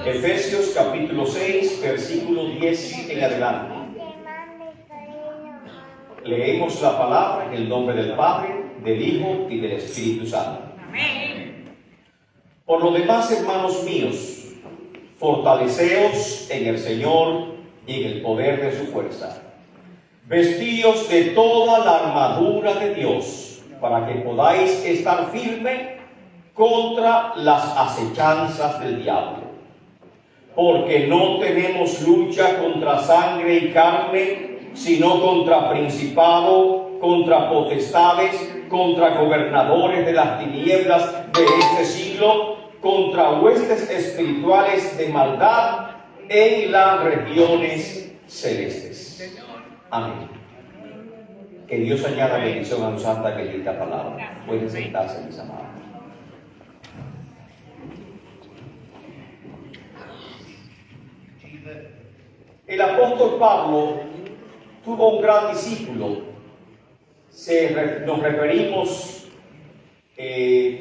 Efesios capítulo 6, versículo 10 en adelante. Leemos la palabra en el nombre del Padre, del Hijo y del Espíritu Santo. Amén. Por lo demás, hermanos míos, fortaleceos en el Señor y en el poder de su fuerza. Vestíos de toda la armadura de Dios, para que podáis estar firme contra las acechanzas del diablo. Porque no tenemos lucha contra sangre y carne, sino contra principado, contra potestades, contra gobernadores de las tinieblas de este siglo, contra huestes espirituales de maldad en las regiones celestes. Amén. Que Dios añada bendición a su santa y bendita palabra. Pueden sentarse, mis amados. El apóstol Pablo tuvo un gran discípulo. Nos referimos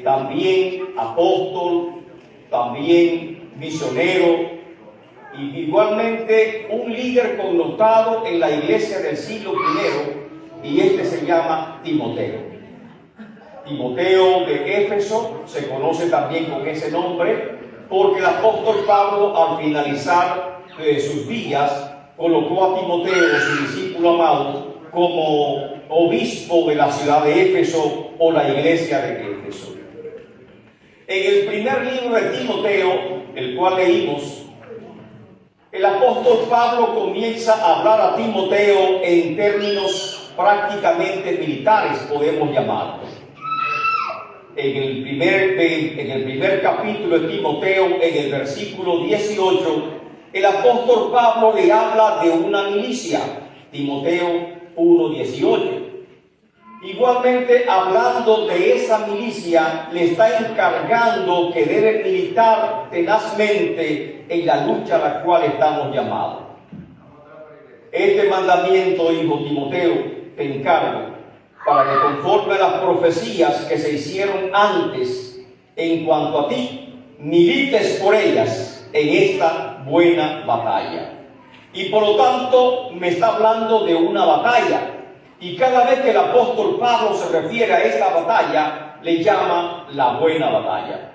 también apóstol, también misionero, y igualmente un líder connotado en la iglesia del siglo I, y este se llama Timoteo. Timoteo de Éfeso se conoce también con ese nombre, porque el apóstol Pablo, al finalizar sus días, colocó a Timoteo, su discípulo amado, como obispo de la ciudad de Éfeso o la iglesia de Éfeso. En el primer libro de Timoteo, el cual leímos, el apóstol Pablo comienza a hablar a Timoteo en términos prácticamente militares, podemos llamarlos. En el primer capítulo de Timoteo, en el versículo 18, el apóstol Pablo le habla de una milicia, Timoteo 1:18. Igualmente, hablando de esa milicia, le está encargando que debe militar tenazmente en la lucha a la cual estamos llamados. Este mandamiento, hijo Timoteo, te encargo para que conforme a las profecías que se hicieron antes en cuanto a ti, milites por ellas en esta buena batalla. Y por lo tanto me está hablando de una batalla, y cada vez que el apóstol Pablo se refiere a esta batalla, le llama la buena batalla.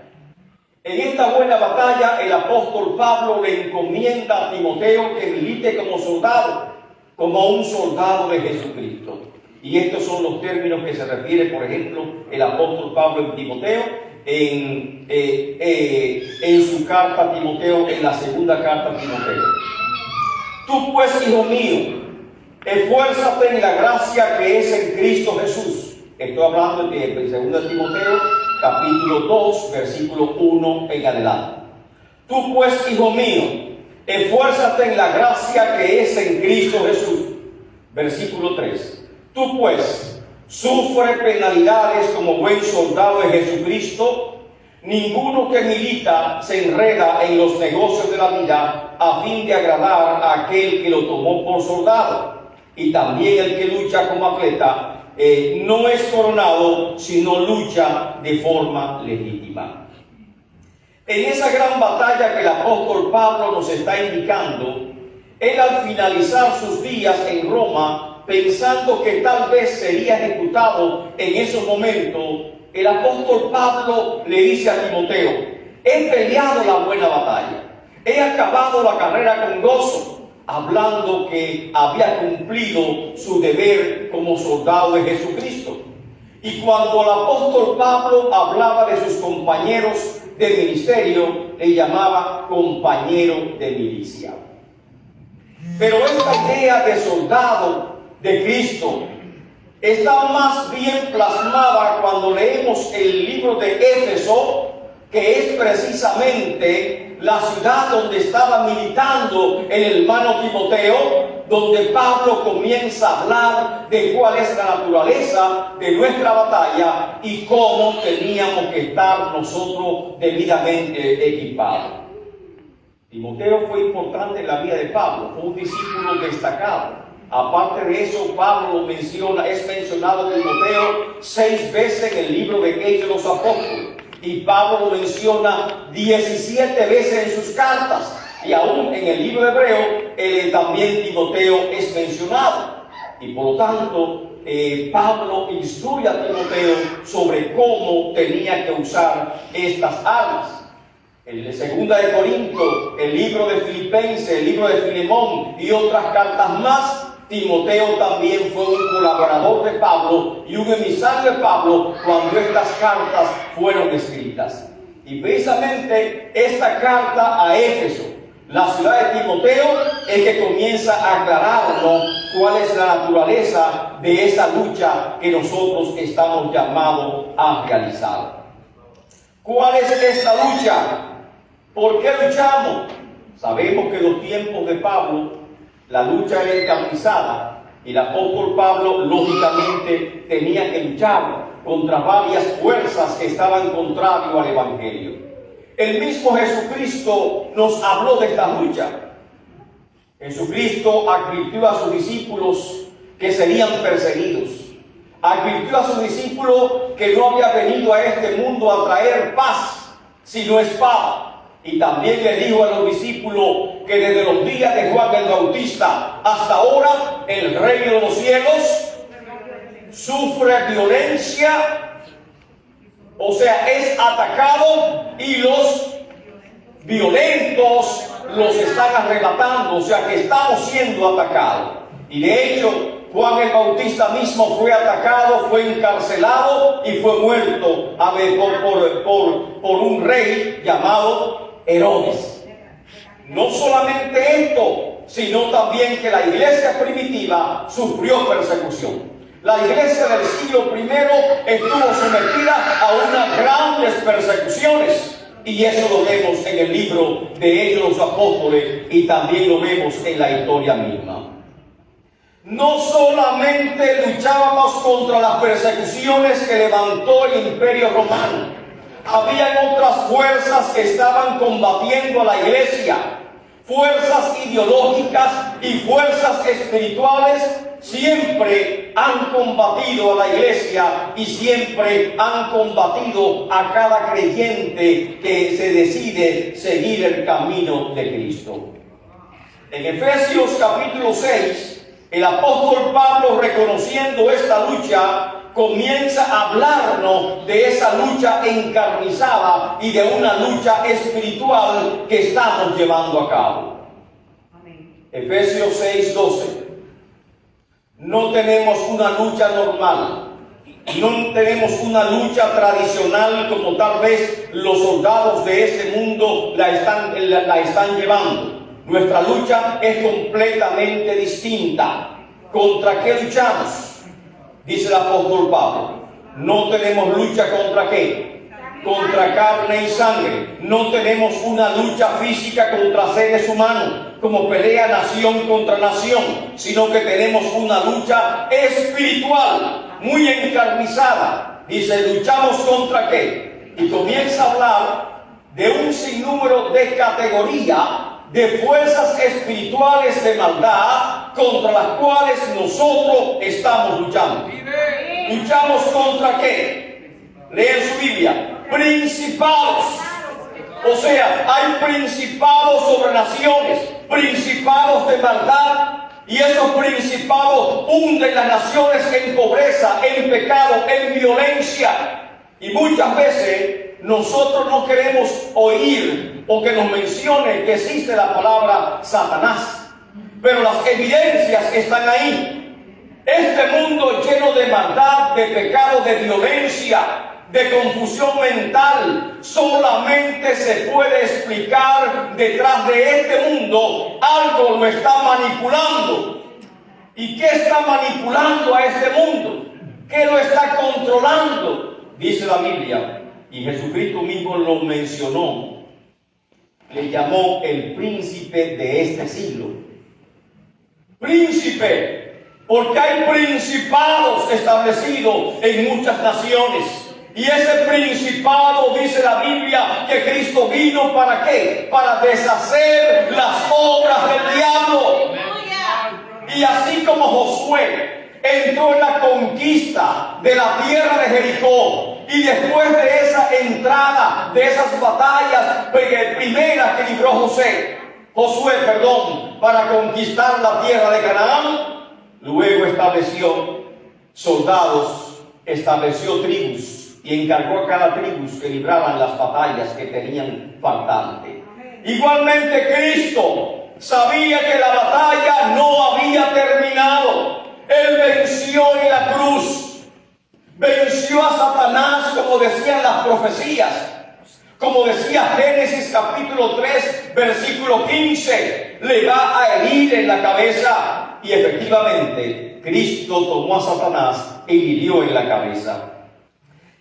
En esta buena batalla el apóstol Pablo le encomienda a Timoteo que milite como soldado, como un soldado de Jesucristo. Y estos son los términos que se refiere, por ejemplo, el apóstol Pablo en Timoteo, en su carta a Timoteo, en la segunda carta a Timoteo. Tú pues, hijo mío, esfuérzate en la gracia que es en Cristo Jesús. Estoy hablando de 2 Timoteo, capítulo 2, versículo 1 en adelante. Tú pues, hijo mío, esfuérzate en la gracia que es en Cristo Jesús. Versículo 3. Tú pues, sufre penalidades como buen soldado de Jesucristo. Ninguno que milita se enreda en los negocios de la vida a fin de agradar a aquel que lo tomó por soldado. Y también el que lucha como atleta no es coronado, sino lucha de forma legítima. En esa gran batalla que el apóstol Pablo nos está indicando, él al finalizar sus días en Roma, pensando que tal vez sería ejecutado en esos momentos, el apóstol Pablo le dice a Timoteo: he peleado la buena batalla, he acabado la carrera con gozo, hablando que había cumplido su deber como soldado de Jesucristo. Y cuando el apóstol Pablo hablaba de sus compañeros de ministerio, le llamaba compañero de milicia. Pero esta idea de soldado de Cristo está más bien plasmada cuando leemos el libro de Éfeso, que es precisamente la ciudad donde estaba militando el hermano Timoteo, donde Pablo comienza a hablar de cuál es la naturaleza de nuestra batalla y cómo teníamos que estar nosotros debidamente equipados. Timoteo fue importante en la vida de Pablo, fue un discípulo destacado. Aparte de eso, Pablo es mencionado Timoteo 6 veces en el libro de Hechos de los Apóstoles. y Pablo lo menciona 17 veces en sus cartas, y aún en el libro de Hebreo también Timoteo es mencionado, y por lo tanto Pablo instruye a Timoteo sobre cómo tenía que usar estas armas. En la segunda de Corinto, el libro de Filipenses, el libro de Filemón y otras cartas más, Timoteo también fue un colaborador de Pablo y un emisario de Pablo cuando estas cartas fueron escritas. Y precisamente esta carta a Éfeso, la ciudad de Timoteo, es que comienza a aclararnos cuál es la naturaleza de esa lucha que nosotros estamos llamados a realizar. ¿Cuál es esta lucha? ¿Por qué luchamos? Sabemos que en los tiempos de Pablo la lucha era encarnizada y el apóstol Pablo lógicamente tenía que luchar contra varias fuerzas que estaban contrarias al evangelio. El mismo Jesucristo nos habló de esta lucha. Jesucristo advirtió a sus discípulos que serían perseguidos. Advirtió a sus discípulos que no había venido a este mundo a traer paz, sino espada. Y también le dijo a los discípulos que desde los días de Juan el Bautista hasta ahora el reino de los cielos sufre violencia, o sea, es atacado y los violentos los están arrebatando, o sea que estamos siendo atacados. Y de hecho, Juan el Bautista mismo fue atacado, fue encarcelado y fue muerto por un rey llamado Herodes. No solamente esto, sino también que la iglesia primitiva sufrió persecución. La iglesia del siglo I estuvo sometida a unas grandes persecuciones, y eso lo vemos en el libro de Hechos de los Apóstoles y también lo vemos en la historia misma. No solamente luchábamos contra las persecuciones que levantó el Imperio Romano, habían otras fuerzas que estaban combatiendo a la iglesia, fuerzas ideológicas y fuerzas espirituales siempre han combatido a la iglesia y siempre han combatido a cada creyente que se decide seguir el camino de Cristo. En Efesios capítulo 6, el apóstol Pablo, reconociendo esta lucha, comienza a hablarnos de esa lucha encarnizada y de una lucha espiritual que estamos llevando a cabo. Efesios 6:12. No tenemos una lucha normal, no tenemos una lucha tradicional como tal vez los soldados de este mundo la están llevando. Nuestra lucha es completamente distinta. ¿Contra qué luchamos? Dice el apóstol Pablo, no tenemos lucha contra qué, contra carne y sangre. No tenemos una lucha física contra seres humanos, como pelea nación contra nación, sino que tenemos una lucha espiritual, muy encarnizada. Dice, ¿luchamos contra qué? Y comienza a hablar de un sinnúmero de categorías de fuerzas espirituales de maldad contra las cuales nosotros estamos luchando. ¿Luchamos contra qué? Leen su Biblia. Principados. O sea, hay principados sobre naciones, principados de maldad, y esos principados hunden las naciones en pobreza, en pecado, en violencia. Y muchas veces nosotros no queremos oír o que nos mencione que existe la palabra Satanás, pero las evidencias están ahí. Este mundo lleno de maldad, de pecado, de violencia, de confusión mental, solamente se puede explicar detrás de este mundo algo lo está manipulando. ¿Y qué está manipulando a este mundo? ¿Qué lo está controlando? Dice la Biblia, y Jesucristo mismo lo mencionó, le llamó el príncipe de este siglo. Príncipe, porque hay principados establecidos en muchas naciones. Y ese principado, dice la Biblia, que Cristo vino ¿para qué? Para deshacer las obras del diablo. Y así como Josué entró en la conquista de la tierra de Jericó, Y después de esa entrada, de esas batallas primeras que libró Josué, para conquistar la tierra de Canaán, luego estableció soldados, estableció tribus y encargó a cada tribu que libraran las batallas que tenían faltante. Igualmente Cristo sabía que la batalla no había terminado. Él venció en la cruz. Venció a Satanás, como decían las profecías. Como decía Génesis capítulo 3, versículo 15. Le va a herir en la cabeza. Y efectivamente, Cristo tomó a Satanás y hirió en la cabeza.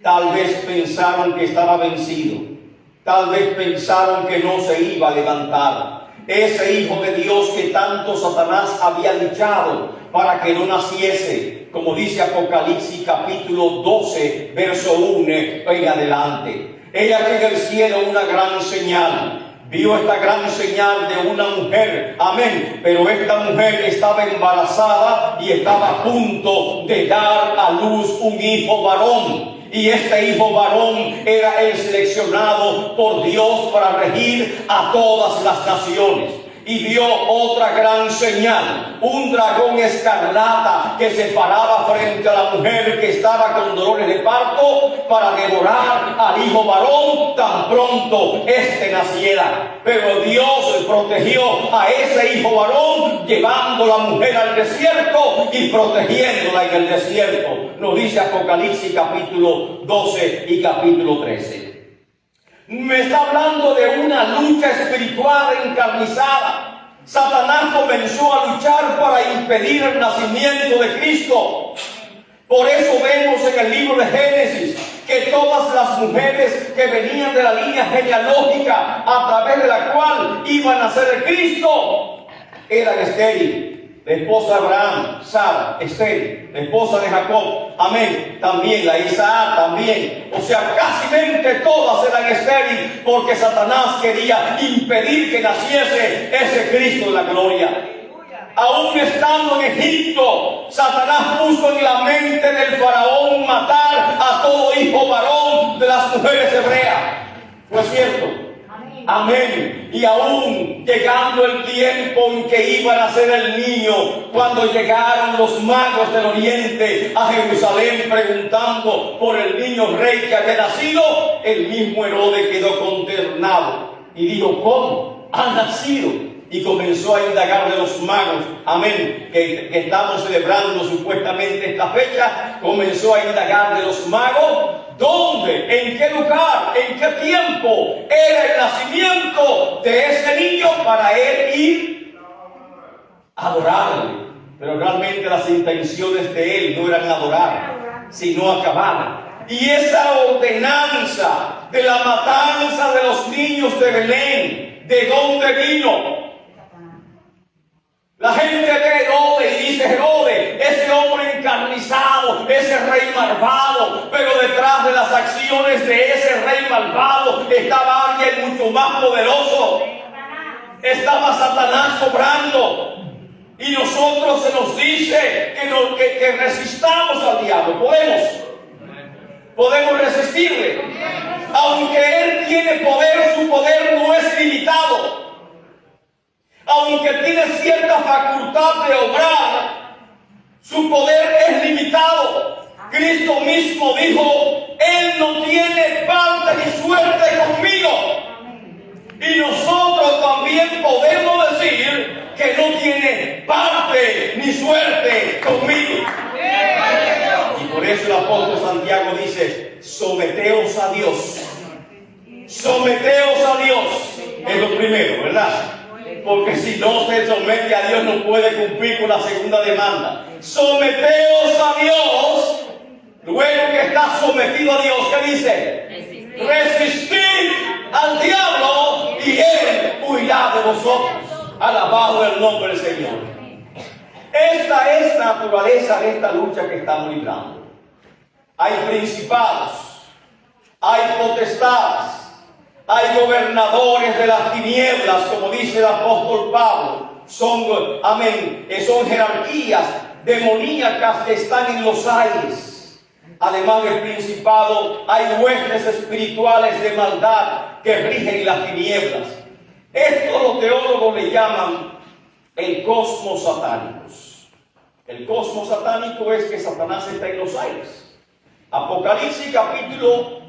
Tal vez pensaron que estaba vencido. Tal vez pensaron que no se iba a levantar. Ese Hijo de Dios que tanto Satanás había luchado para que no naciese, como dice Apocalipsis capítulo 12, verso 1 en adelante. Ella que en el cielo una gran señal. Vio esta gran señal de una mujer, amén, pero esta mujer estaba embarazada y estaba a punto de dar a luz un hijo varón. Y este hijo varón era el seleccionado por Dios para regir a todas las naciones. Y vio otra gran señal, un dragón escarlata que se paraba frente a la mujer que estaba con dolores de parto para devorar al hijo varón tan pronto éste naciera. Pero Dios protegió a ese hijo varón, llevando a la mujer al desierto y protegiéndola en el desierto. Nos dice Apocalipsis capítulo 12 y capítulo 13. Me está hablando de una lucha espiritual encarnizada. Satanás comenzó a luchar para impedir el nacimiento de Cristo. Por eso vemos en el libro de Génesis que todas las mujeres que venían de la línea genealógica a través de la cual iba a nacer Cristo eran estériles. La esposa de Abraham, Sara, estéril. La esposa de Jacob, amén, también. La Isaac también. O sea, casi todas eran estériles porque Satanás quería impedir que naciese ese Cristo de la gloria. Aún estando en Egipto, Satanás puso en la mente del faraón matar a todo hijo varón de las mujeres hebreas. ¿Fue cierto? Amén. Y aún llegando el tiempo en que iba a nacer el niño, cuando llegaron los magos del oriente a Jerusalén preguntando por el niño rey que había nacido, el mismo Herodes quedó consternado y dijo: ¿cómo ha nacido? Y comenzó a indagar de los magos, amén, que estamos celebrando supuestamente esta fecha. Comenzó a indagar de los magos dónde, en qué lugar, en qué tiempo era el nacimiento de ese niño para él ir a adorarle. Pero realmente las intenciones de él no eran adorar, sino acabar. Y esa ordenanza de la matanza de los niños de Belén, ¿de dónde vino? La gente ve Herodes y dice: Herodes, ese hombre encarnizado, ese rey malvado. Pero detrás de las acciones de ese rey malvado estaba alguien mucho más poderoso. Estaba Satanás obrando. Y nosotros se nos dice que resistamos al diablo. Podemos resistirle. Aunque él tiene poder, su poder no es limitado. Aunque tiene cierta facultad de obrar, su poder es limitado. Cristo mismo dijo: Él no tiene parte ni suerte conmigo. Y nosotros también podemos decir que no tiene parte ni suerte conmigo. Y por eso el apóstol Santiago dice: someteos a Dios. Someteos a Dios. Es lo primero, ¿verdad? Porque si no se somete a Dios, no puede cumplir con la segunda demanda. Someteos a Dios. Luego que está sometido a Dios, ¿qué dice? Resistid al diablo y él huirá de vosotros. Alabado el nombre del Señor. Esta es la naturaleza de esta lucha que estamos librando. Hay principados, hay potestades, hay gobernadores de las tinieblas, como dice el apóstol Pablo. Son jerarquías demoníacas que están en los aires. además del principado, hay huestes espirituales de maldad que rigen las tinieblas. Esto los teólogos le llaman el cosmos satánico. El cosmos satánico es que Satanás está en los aires. Apocalipsis capítulo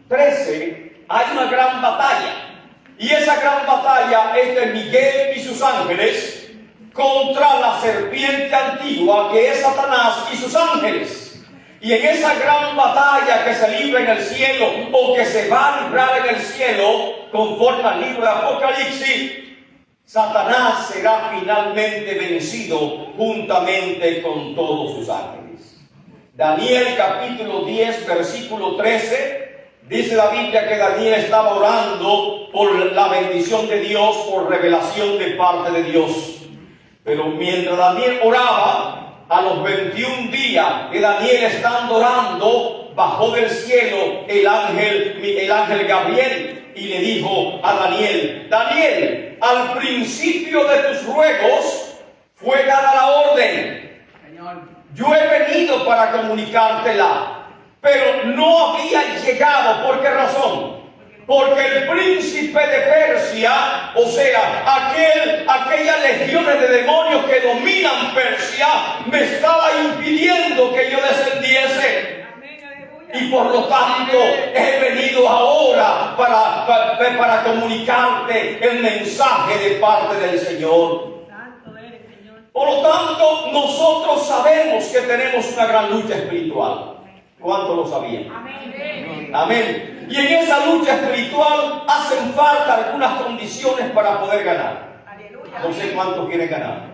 13, hay una gran batalla. Y esa gran batalla es de Miguel y sus ángeles contra la serpiente antigua que es Satanás y sus ángeles. Y en esa gran batalla que se libra en el cielo o que se va a librar en el cielo, conforme al libro de Apocalipsis, Satanás será finalmente vencido juntamente con todos sus ángeles. Daniel capítulo 10 versículo 13 dice la Biblia que Daniel estaba orando por la bendición de Dios, por revelación de parte de Dios. Pero mientras Daniel oraba, a los 21 días de Daniel estando orando, bajó del cielo el ángel Gabriel y le dijo a Daniel: Daniel, al principio de tus ruegos fue dada la orden. Yo he venido para comunicártela, pero no había llegado. ¿Por qué razón? Porque el príncipe de Persia, o sea, aquellas legiones de demonios que dominan Persia, me estaba impidiendo que yo descendiese. Y por lo tanto he venido ahora para comunicarte el mensaje de parte del Señor. Por lo tanto, nosotros sabemos que tenemos una gran lucha espiritual. ¿Cuánto lo sabían? Amén. Amén. Y en esa lucha espiritual hacen falta algunas condiciones para poder ganar. No sé cuántos quieren ganar.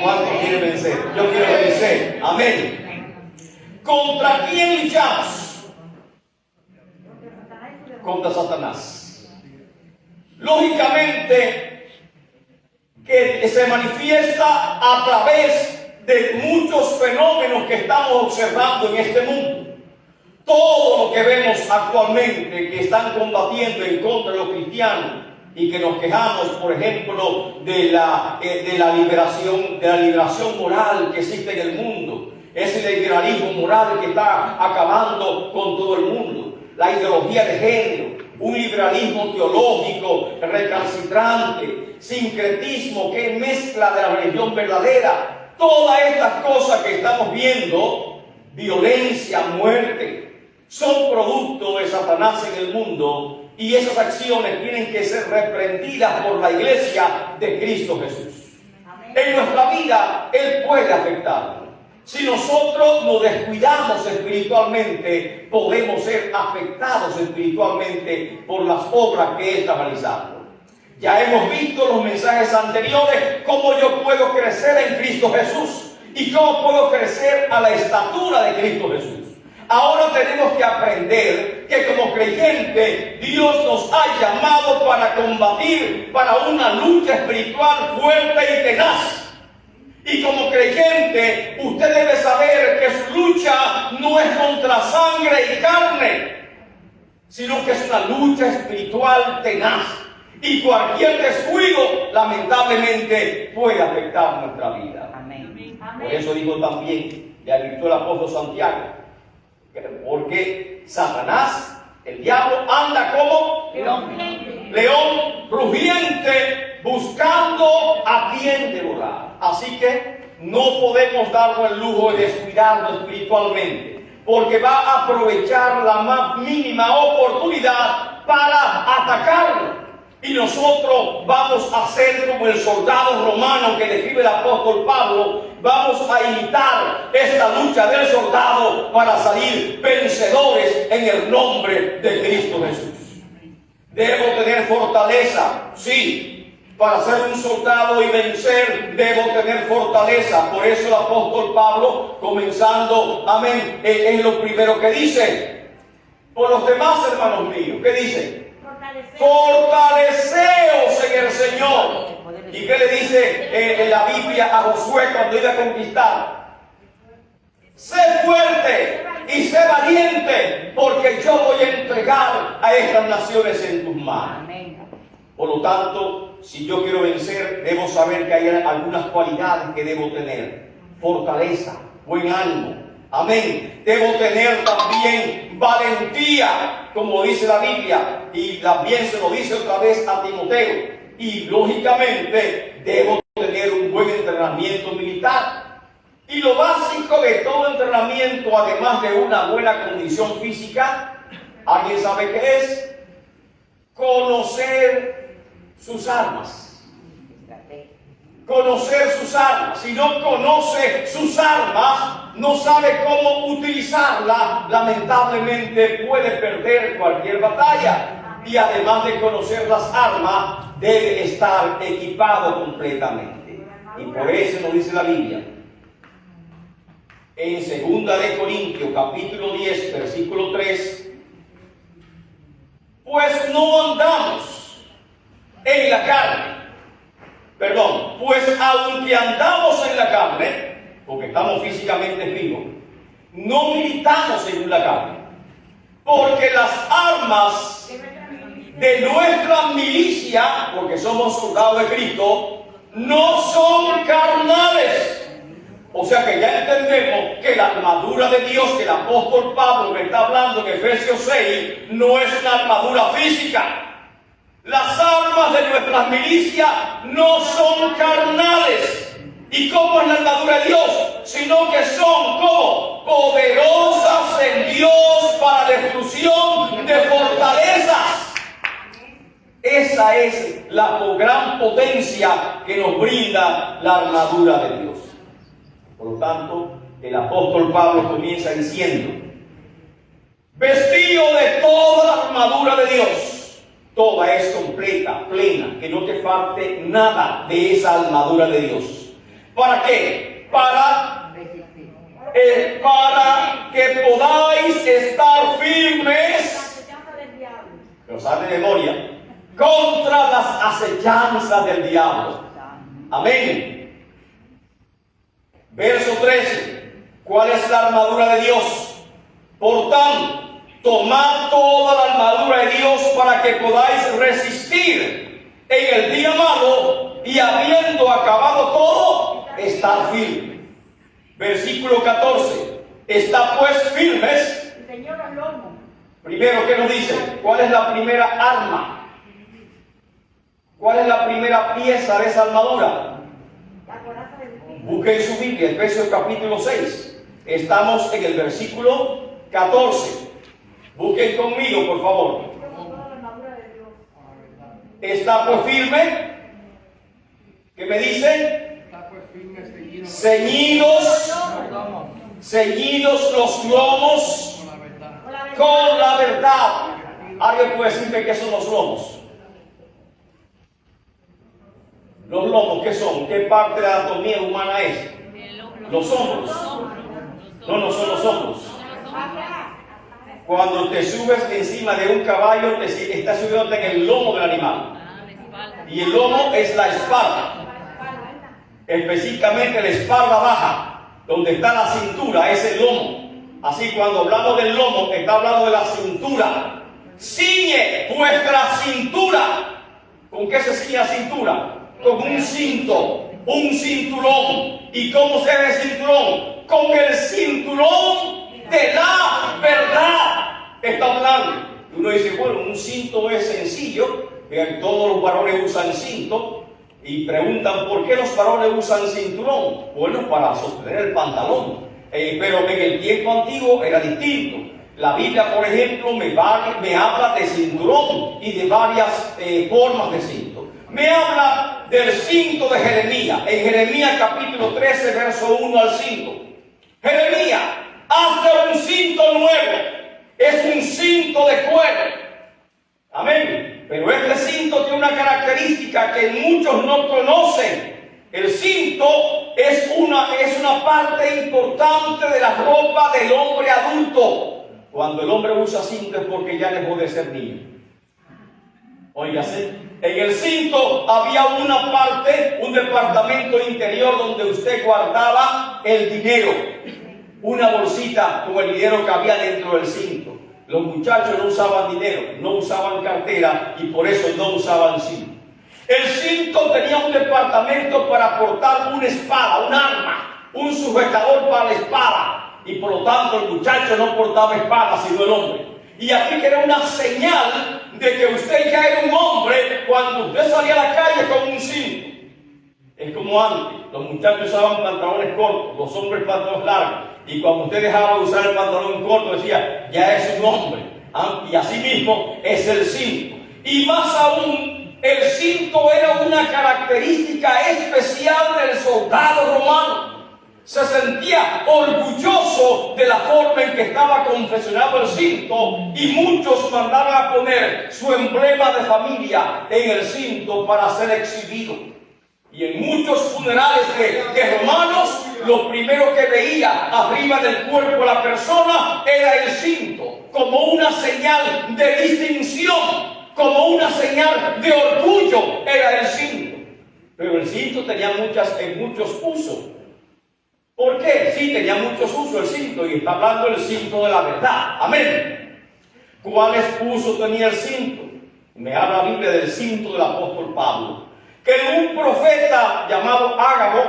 ¿Cuántos quieren vencer? Yo quiero vencer. Amén. ¿Contra quién luchamos? Contra Satanás. Lógicamente que se manifiesta a través de muchos fenómenos que estamos observando en este mundo. Todo lo que vemos actualmente que están combatiendo en contra de los cristianos y que nos quejamos, por ejemplo, de la liberación moral que existe en el mundo, ese liberalismo moral que está acabando con todo el mundo, la ideología de género, un liberalismo teológico recalcitrante, sincretismo que es mezcla de la religión verdadera, todas estas cosas que estamos viendo, violencia, muerte, son producto de Satanás en el mundo, y esas acciones tienen que ser reprendidas por la iglesia de Cristo Jesús. En nuestra vida Él puede afectarnos. Si nosotros nos descuidamos espiritualmente, podemos ser afectados espiritualmente por las obras que Él está realizando. Ya hemos visto los mensajes anteriores, cómo yo puedo crecer en Cristo Jesús y cómo puedo crecer a la estatura de Cristo Jesús. Ahora tenemos que aprender que como creyente Dios nos ha llamado para combatir, para una lucha espiritual fuerte y tenaz. Y como creyente usted debe saber que su lucha no es contra sangre y carne, sino que es una lucha espiritual tenaz. Y cualquier descuido lamentablemente puede afectar nuestra vida. Amén. Por eso digo también, le advirtió el apóstol Santiago, porque Satanás, el diablo, anda como león rugiente buscando a quien devorar. Así que no podemos darnos el lujo de descuidarnos espiritualmente, porque va a aprovechar la más mínima oportunidad para atacarnos. Y nosotros vamos a ser como el soldado romano que describe el apóstol Pablo. Vamos a imitar esta lucha del soldado para salir vencedores en el nombre de Cristo Jesús. Debo tener fortaleza, sí. Para ser un soldado y vencer, debo tener fortaleza. Por eso el apóstol Pablo, comenzando, amén, es lo primero que dice. Por los demás, hermanos míos, ¿qué dice? Fortaleceos en el Señor. ¿Y qué le dice en la Biblia a Josué cuando iba a conquistar? Sé fuerte y sé valiente, porque yo voy a entregar a estas naciones en tus manos. Por lo tanto, si yo quiero vencer, debo saber que hay algunas cualidades que debo tener: fortaleza, buen ánimo, Amén. Debo tener también valentía, como dice la Biblia, y también se lo dice otra vez a Timoteo. Y lógicamente debo tener un buen entrenamiento militar. Y lo básico de todo entrenamiento, además de una buena condición física, ¿alguien sabe qué es? Conocer sus armas. Conocer sus armas. Si no conoce sus armas, no sabe cómo utilizarla, lamentablemente puede perder cualquier batalla. Y además de conocer las armas, debe estar equipado completamente. Y por eso nos dice la Biblia en 2 de Corintios capítulo 10 versículo 3: pues no andamos en la carne. Perdón, pues aunque andamos en la carne, porque estamos físicamente vivos, no militamos según la carne, porque las armas de nuestra milicia, porque somos soldados de Cristo, no son carnales. O sea que ya entendemos que la armadura de Dios que el apóstol Pablo me está hablando en Efesios 6 no es una armadura física. Las armas de nuestras milicias no son carnales. ¿Y cómo es la armadura de Dios? Sino que son como poderosas en Dios para destrucción de fortalezas. Esa es la gran potencia que nos brinda la armadura de Dios. Por lo tanto, el apóstol Pablo comienza diciendo: vestido de toda la armadura de Dios. Toda es completa, plena, que no te falte nada de esa armadura de Dios. ¿Para qué? Para que podáis estar firmes, lo sabe de memoria, contra las acechanzas del diablo. Amén. Verso 13. ¿Cuál es la armadura de Dios? Por tanto, tomad toda la armadura de Dios para que podáis resistir en el día malo y habiendo acabado todo, estar firme. Versículo 14. Está pues firmes. Primero, ¿qué nos dice? ¿Cuál es la primera arma? ¿Cuál es la primera pieza de esa armadura? Busquen su Biblia, Efesios capítulo 6. Estamos en el versículo 14. Busquen conmigo, por favor. Está pues firme. ¿Qué me dice? Ceñidos los lomos con la verdad. ¿Alguien puede decirme qué son los lomos? Los lomos, ¿qué son? ¿Qué parte de la anatomía humana es? Los hombros. No son los hombros. Cuando te subes encima de un caballo, estás subiéndote en el lomo del animal. Y el lomo es la espalda. Específicamente la espalda baja, donde está la cintura, es el lomo. Así, cuando hablamos del lomo, está hablando de la cintura. Ciñe vuestra cintura. ¿Con qué se ciñe la cintura? Con un cinto, un cinturón. ¿Y cómo se ve el cinturón? Con el cinturón de la verdad. Está hablando. Uno dice, bueno, un cinto es sencillo, todos los varones usan cinto, y preguntan por qué los varones usan cinturón. Bueno, para sostener el pantalón. Pero en el tiempo antiguo era distinto. La Biblia, por ejemplo, me habla de cinturón y de varias formas de cinto. Me habla del cinto de Jeremías, en Jeremías capítulo 13, verso 1 al 5. Jeremías, hazte un cinto nuevo, es un cinto de cuero. Amén. Pero este cinto tiene una característica que muchos no conocen. El cinto es una parte importante de la ropa del hombre adulto. Cuando el hombre usa cinto es porque ya dejó de ser niño. Óigase, en el cinto había una parte, un departamento interior donde usted guardaba el dinero. Una bolsita con el dinero que había dentro del cinto. Los muchachos no usaban dinero, no usaban cartera y por eso no usaban cinto. El cinto tenía un departamento para portar una espada, un arma, un sujetador para la espada. y por lo tanto el muchacho no portaba espada sino el hombre. Y aquí que era una señal de que usted ya era un hombre cuando usted salía a la calle con un cinto. Es como antes, los muchachos usaban pantalones cortos, los hombres pantalones largos, y cuando usted dejaba de usar el pantalón corto decía, ya es un hombre. Y así mismo es el cinto. Y más aún, el cinto era una característica especial del soldado romano. Se sentía orgulloso de la forma en que estaba confeccionado el cinto, y muchos mandaban a poner su emblema de familia en el cinto para ser exhibido. Y en muchos funerales de romanos, lo primero que veía arriba del cuerpo de la persona era el cinto, como una señal de distinción, como una señal de orgullo, era el cinto. Pero el cinto tenía muchos usos. ¿Por qué? Sí, tenía muchos usos el cinto, y está hablando del cinto de la verdad. Amén. ¿Cuáles usos tenía el cinto? Me habla la Biblia del cinto del apóstol Pablo. Que un profeta llamado Ágabo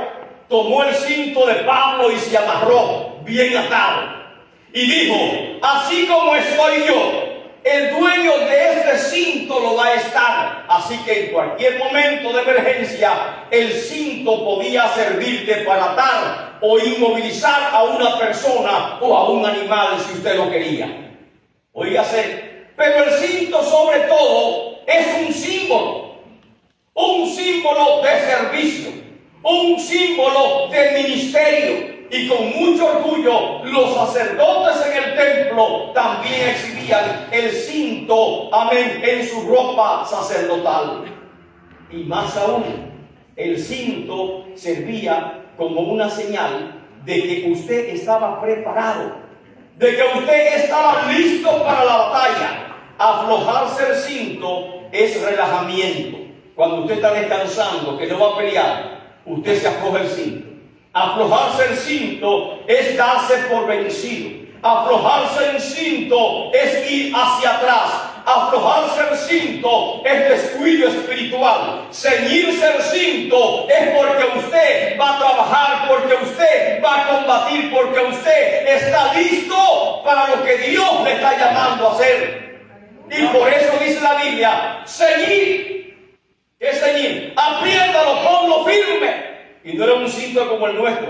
tomó el cinto de Pablo y se amarró bien atado. Y dijo, así como estoy yo, el dueño de este cinto lo va a estar. Así que en cualquier momento de emergencia, el cinto podía servirte para atar o inmovilizar a una persona o a un animal si usted lo quería. Oígase, pero el cinto sobre todo es un símbolo de servicio, un símbolo de ministerio. Y con mucho orgullo los sacerdotes en el templo también exhibían el cinto, amén, en su ropa sacerdotal. Y más aún, el cinto servía como una señal de que usted estaba preparado, de que usted estaba listo para la batalla. Aflojarse el cinto es relajamiento. Cuando usted está descansando, que no va a pelear, usted se afloja el cinto. Aflojarse el cinto es darse por vencido. Aflojarse el cinto es ir hacia atrás. Aflojarse el cinto es descuido espiritual. Ceñirse el cinto es porque usted va a trabajar, porque usted va a combatir, porque usted está listo para lo que Dios le está llamando a hacer. Y por eso dice la Biblia, ceñir. ¿Qué es ceñir? Apriétalo, ponlo firme. Y no era un cinto como el nuestro,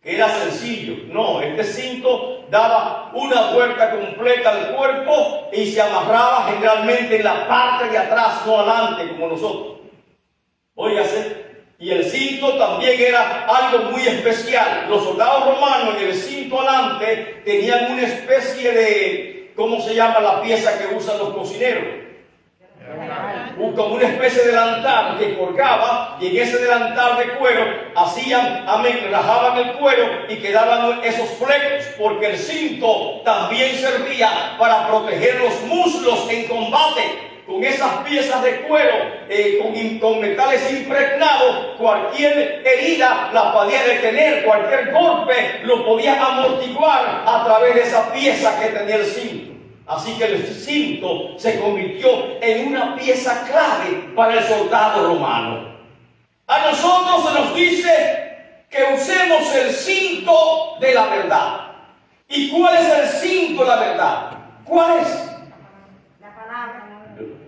que era sencillo. No, este cinto daba una vuelta completa al cuerpo y se amarraba generalmente en la parte de atrás, no adelante como nosotros. Óigase, y el cinto también era algo muy especial. Los soldados romanos en el cinto adelante tenían una especie de, ¿cómo se llama la pieza que usan los cocineros? Como una especie de delantal que colgaba, y en ese delantal de cuero hacían, amén, rajaban el cuero y quedaban esos flecos, porque el cinto también servía para proteger los muslos en combate. Con esas piezas de cuero, con metales impregnados, cualquier herida la podía detener, cualquier golpe lo podía amortiguar a través de esa pieza que tenía el cinto. Así que el cinto se convirtió en una pieza clave para el soldado romano. A nosotros se nos dice que usemos el cinto de la verdad. ¿Y cuál es el cinto de la verdad? ¿Cuál es? La palabra.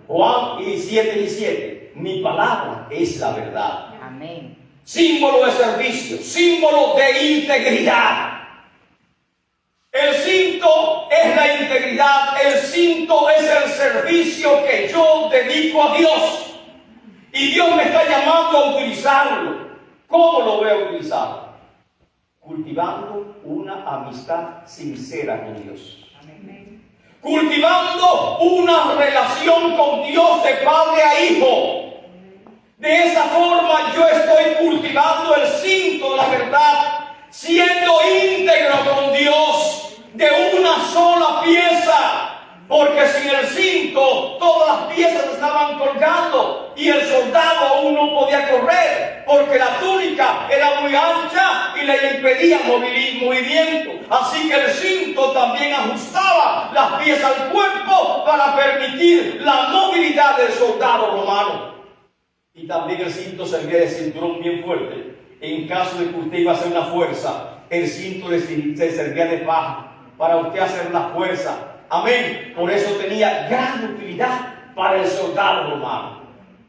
Juan 17:17. Mi palabra es la verdad. Amén. Símbolo de servicio, símbolo de integridad. El cinto es la integridad, el cinto es el servicio que yo dedico a Dios. Y Dios me está llamando a utilizarlo. ¿Cómo lo voy a utilizar? Cultivando una amistad sincera con Dios. Amén. Cultivando una relación con Dios de padre a hijo. De esa forma yo estoy cultivando el cinto de la verdad, siendo íntegro con Dios, de una sola pieza, porque sin el cinto todas las piezas estaban colgando y el soldado aún no podía correr, porque la túnica era muy ancha y le impedía movimiento. Así que el cinto también ajustaba las piezas al cuerpo para permitir la movilidad del soldado romano. Y también el cinto servía de cinturón bien fuerte en caso de que usted iba a hacer una fuerza el cinto le servía de faja para usted hacer la fuerza. Amén. Por eso tenía gran utilidad para el soldado romano.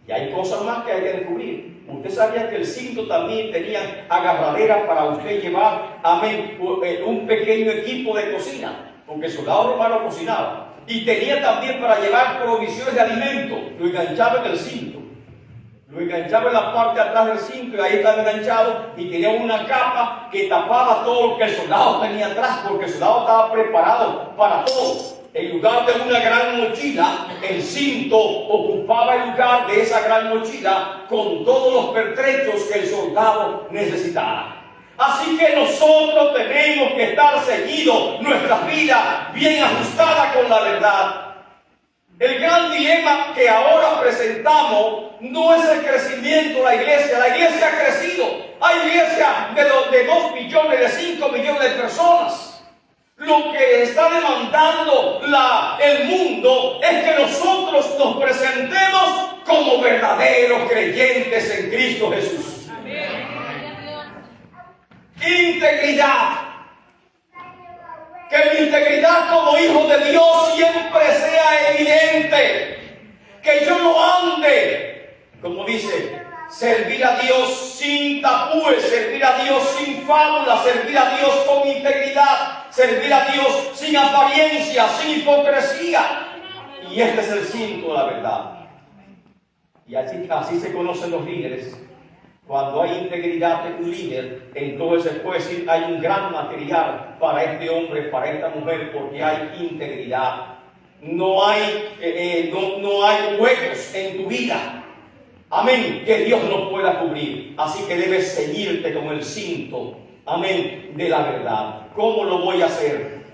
Y hay cosas más que hay que descubrir. Usted sabía que el cinto también tenía agarradera para usted llevar, amén, un pequeño equipo de cocina, porque el soldado romano cocinaba. Y tenía también para llevar provisiones de alimento. Lo enganchaba en el cinto. Lo enganchaba en la parte de atrás del cinto y ahí estaba enganchado, y tenía una capa que tapaba todo lo que el soldado tenía atrás, porque el soldado estaba preparado para todo. En lugar de una gran mochila, el cinto ocupaba el lugar de esa gran mochila con todos los pertrechos que el soldado necesitaba. Así que nosotros tenemos que estar ceñidos, nuestras vidas bien ajustadas con la verdad. El gran dilema que ahora presentamos no es el crecimiento de la iglesia. La iglesia ha crecido. Hay iglesias de 2 millones, de 5 millones de personas. Lo que está demandando el mundo es que nosotros nos presentemos como verdaderos creyentes en Cristo Jesús. Integridad. Que mi integridad como hijo de Dios siempre sea evidente. Que yo no ande, como dice, servir a Dios sin tapúes, servir a Dios sin fábula, servir a Dios con integridad, servir a Dios sin apariencia, sin hipocresía. Y este es el cinto de la verdad. Y así se conocen los líderes. Cuando hay integridad de un líder, entonces se puede decir hay un gran material para este hombre, para esta mujer, porque hay integridad. No hay huecos en tu vida. Amén. Que Dios no pueda cubrir. Así que debes ceñirte con el cinto. Amén. De la verdad. ¿Cómo lo voy a hacer?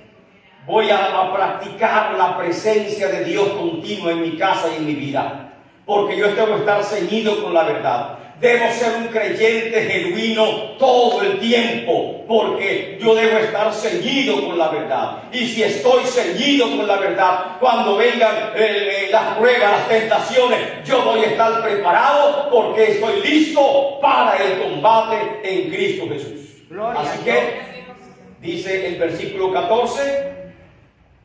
Voy a practicar la presencia de Dios continua en mi casa y en mi vida. Porque yo debo estar ceñido con la verdad. Debo ser un creyente genuino todo el tiempo, porque yo debo estar ceñido con la verdad. Y si estoy ceñido con la verdad, cuando vengan las pruebas, las tentaciones, yo voy a estar preparado, porque estoy listo para el combate en Cristo Jesús. Así que, dice el versículo 14,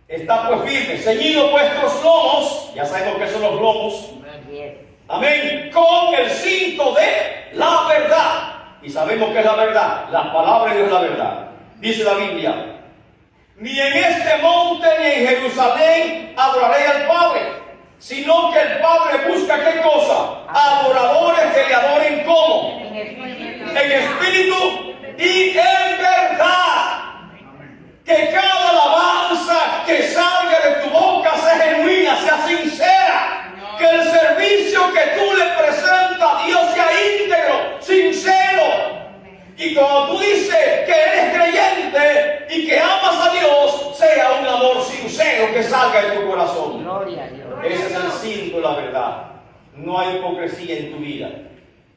está pues firme, ceñidos vuestros lomos, ya sabemos que son los lomos. Amén. Con el cinto de la verdad. Y sabemos que es la verdad. La palabra de Dios es la verdad. Dice la Biblia: ni en este monte ni en Jerusalén adoraré al Padre, sino que el Padre busca ¿qué cosa? Adoradores que le adoren ¿cómo? En espíritu y en verdad. Que cada alabanza que salga de tu boca sea genuina, sea sincera. Que el servicio que tú le presentas a Dios sea íntegro, sincero. Y cuando tú dices que eres creyente y que amas a Dios, sea un amor sincero que salga de tu corazón. Gloria a Dios. Ese es el cinto de la verdad. No hay hipocresía en tu vida.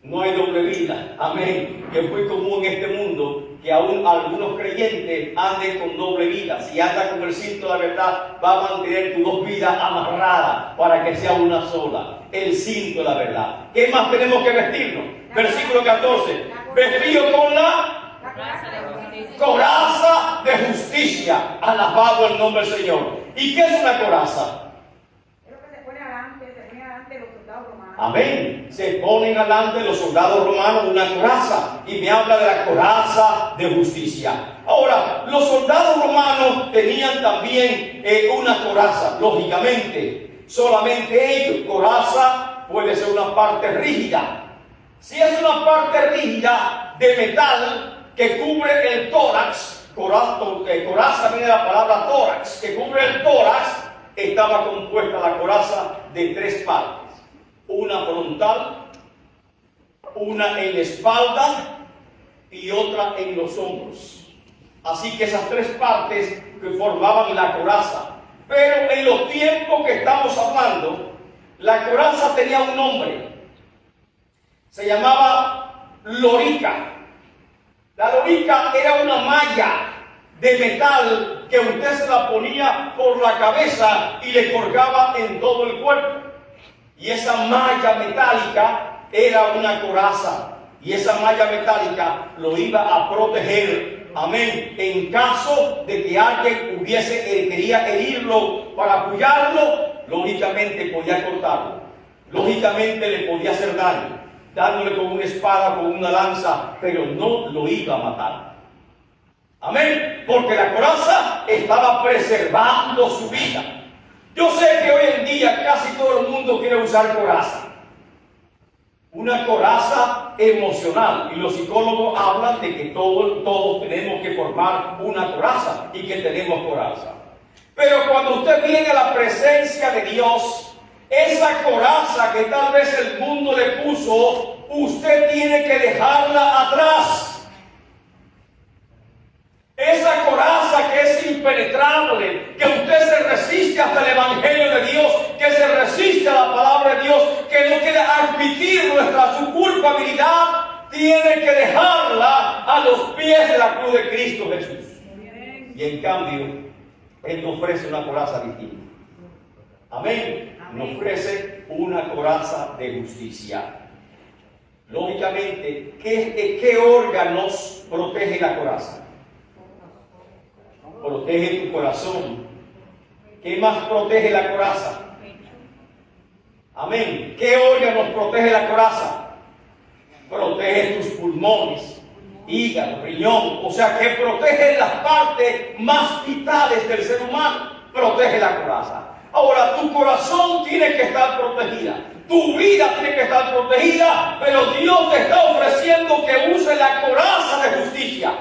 No hay doble vida. Amén. Que es muy común en este mundo que aún algunos creyentes anden con doble vida. Si anda con el cinto de la verdad, va a mantener tus 2 vidas amarradas para que sea una sola. El cinto de la verdad. ¿Qué más tenemos que vestirnos? Versículo 14. Vestido con la coraza de justicia. Alabado el nombre del Señor. ¿Y qué es una coraza? Amén. Se ponen delante de los soldados romanos una coraza. Y me habla de la coraza de justicia. Ahora, los soldados romanos tenían también una coraza. Lógicamente, solamente ellos. Coraza puede ser una parte rígida. Si es una parte rígida de metal que cubre el tórax, coraza viene de la palabra tórax, que cubre el tórax, estaba compuesta la coraza de 3 partes. Una frontal, una en la espalda y otra en los hombros. Así que esas 3 partes que formaban la coraza. Pero en los tiempos que estamos hablando, la coraza tenía un nombre. Se llamaba lorica. La lorica era una malla de metal que usted se la ponía por la cabeza y le colgaba en todo el cuerpo. Y esa malla metálica era una coraza. Y esa malla metálica lo iba a proteger Amén. En caso de que alguien quería herirlo para apoyarlo, lógicamente podía cortarlo. Lógicamente le podía hacer daño, dándole con una espada, con una lanza, pero no lo iba a matar. Amén. Porque la coraza estaba preservando su vida. Yo sé que hoy en día casi todo el mundo quiere usar coraza. Una coraza emocional. Y los psicólogos hablan de que todos tenemos que formar una coraza y que tenemos coraza. Pero cuando usted viene a la presencia de Dios, esa coraza que tal vez el mundo le puso, usted tiene que dejarla atrás. Esa coraza que es impenetrable, que usted se resiste hasta el Evangelio de Dios, que se resiste a la palabra de Dios, que no quiere admitir su culpabilidad, tiene que dejarla a los pies de la cruz de Cristo Jesús. Y en cambio, Él nos ofrece una coraza distinta. Amén. Nos ofrece una coraza de justicia. Lógicamente, ¿qué órganos protege la coraza? Protege tu corazón. ¿Qué más protege la coraza? Amén. ¿Qué órganos protege la coraza? Protege tus pulmones, hígado, riñón. O sea, que protege las partes más vitales del ser humano. Protege la coraza. Ahora, tu corazón tiene que estar protegida. Tu vida tiene que estar protegida. Pero Dios te está ofreciendo que use la coraza de justicia.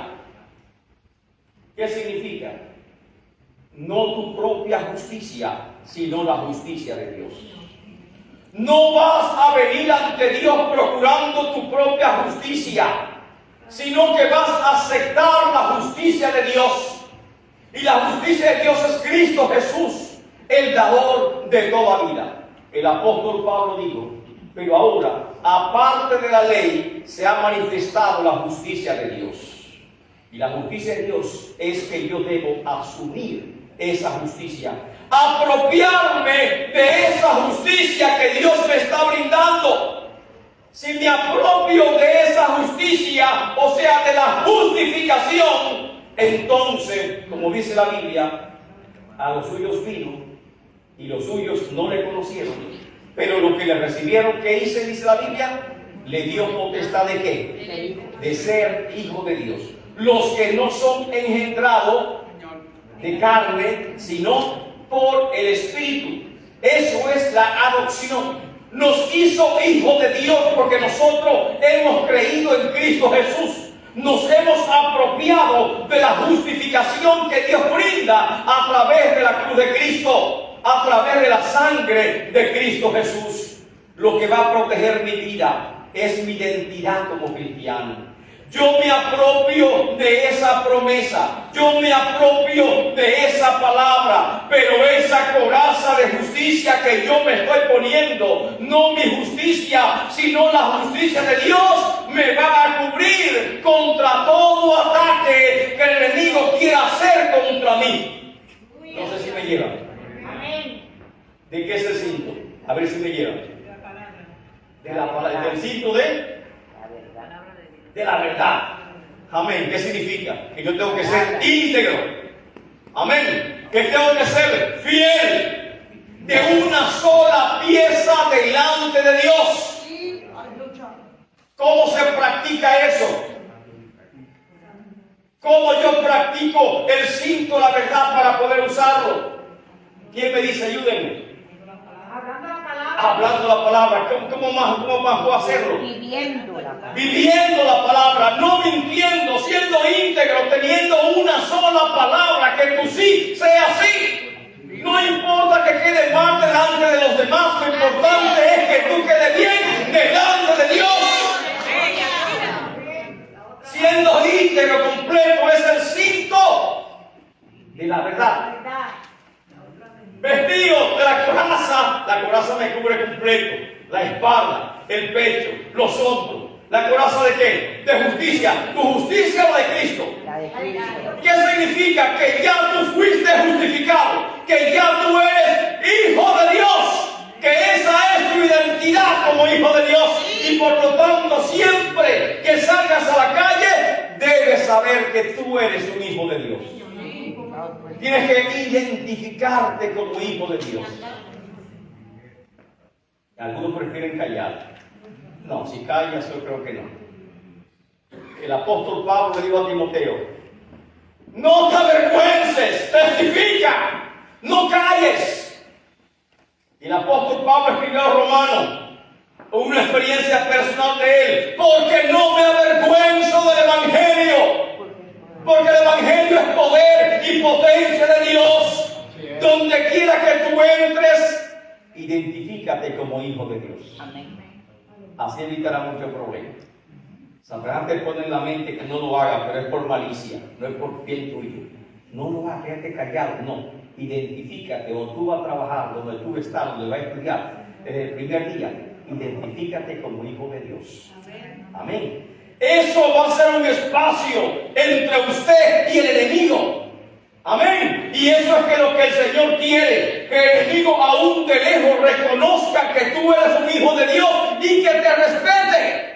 ¿Qué significa? No tu propia justicia, sino la justicia de Dios. No vas a venir ante Dios procurando tu propia justicia, sino que vas a aceptar la justicia de Dios. Y la justicia de Dios es Cristo Jesús, el dador de toda vida. El apóstol Pablo dijo, pero ahora, aparte de la ley, se ha manifestado la justicia de Dios. Y la justicia de Dios es que yo debo asumir esa justicia, apropiarme de esa justicia que Dios me está brindando. Si me apropio de esa justicia, o sea, de la justificación, entonces, como dice la Biblia, a los suyos vino y los suyos no le conocieron, pero los que le recibieron, ¿qué dice la Biblia? Le dio potestad de ¿qué? De ser hijo de Dios. Los que no son engendrados de carne, sino por el Espíritu. Eso es la adopción. Nos hizo hijos de Dios porque nosotros hemos creído en Cristo Jesús. Nos hemos apropiado de la justificación que Dios brinda a través de la cruz de Cristo, a través de la sangre de Cristo Jesús. Lo que va a proteger mi vida es mi identidad como cristiano. Yo me apropio de esa promesa, yo me apropio de esa palabra, pero esa coraza de justicia que yo me estoy poniendo, no mi justicia, sino la justicia de Dios, me va a cubrir contra todo ataque que el enemigo quiera hacer contra mí. No sé si me llevan. ¿De qué es el cinto? A ver si me llevan. De la palabra, del cinto de la verdad. Amén. ¿Qué significa? Que yo tengo que ser íntegro. Amén. Que tengo que ser fiel de una sola pieza delante de Dios. ¿Cómo se practica eso? ¿Cómo yo practico el cinto de la verdad para poder usarlo? ¿Quién me dice? Ayúdenme. Hablando la palabra. ¿Cómo más puedo hacerlo? Viviendo la palabra. Viviendo la palabra, no mintiendo, siendo íntegro, teniendo una sola palabra, que tu sí sea sí. No importa que quede mal delante de los demás, lo importante es que tú quedes bien delante de Dios. Siendo íntegro completo es el cinto de la verdad. Vestido de la coraza me cubre completo, la espalda, el pecho, los hombros. ¿La coraza de qué? De justicia. ¿Tu justicia o de Cristo? La de Cristo. ¿Qué significa? Que ya tú fuiste justificado, que ya tú eres hijo de Dios, que esa es tu identidad como hijo de Dios, y por lo tanto siempre que salgas a la calle debes saber que tú eres un hijo de Dios. Tienes que identificarte como hijo de Dios. Algunos prefieren callar. No, si callas yo creo que no. El apóstol Pablo le dijo a Timoteo: no te avergüences, testifica, no calles. Y el apóstol Pablo escribió a los Romanos una experiencia personal de él: porque no me avergüenzo del Evangelio, porque el Evangelio es poder y potencia de Dios. Donde quiera que tú entres, identifícate como hijo de Dios. Amén. Así evitará muchos problemas. Satanás te pone en la mente que no lo haga, pero es por malicia, no es por bien tuyo. No lo hagas, quédate callado, no. Identifícate, o tú vas a trabajar, donde tú estás, donde vas a estudiar, desde el primer día, identifícate como hijo de Dios. Amén. Eso va a ser un espacio entre usted y el enemigo. Amén. Y eso es que lo que el Señor quiere, que el enemigo aún de lejos reconozca que tú eres un hijo de Dios y que te respete.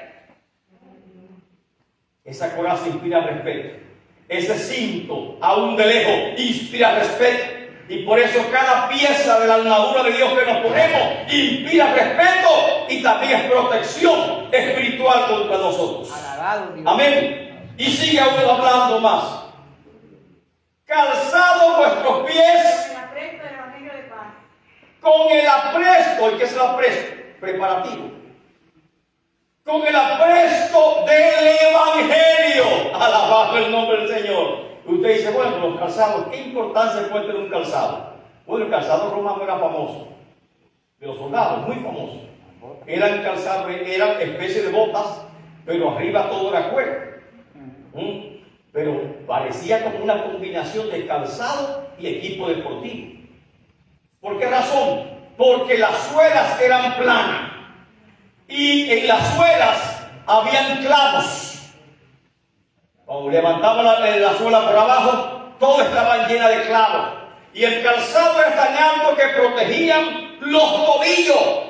Esa coraza inspira respeto. Ese cinto aún de lejos inspira respeto. Y por eso cada pieza de la armadura de Dios que nos ponemos inspira respeto y también es protección espiritual contra nosotros. Alabado Dios. Amén. Y sigue aún hablando más. Calzado vuestros pies El apresto del Evangelio de paz. con el apresto. ¿Y qué es el apresto? Preparativo. Con el apresto del Evangelio. Alabado el nombre del Señor. Usted dice, bueno, los calzados, ¿qué importancia puede tener un calzado? Bueno, el calzado romano era famoso. De los soldados, muy famoso. Eran calzados, eran especie de botas, pero arriba todo era cuero. Pero parecía como una combinación de calzado y equipo deportivo. ¿Por qué razón? Porque las suelas eran planas y en las suelas habían clavos. Cuando levantaban la suela por abajo, todo estaba llena de clavos. Y el calzado era tan alto que protegían los tobillos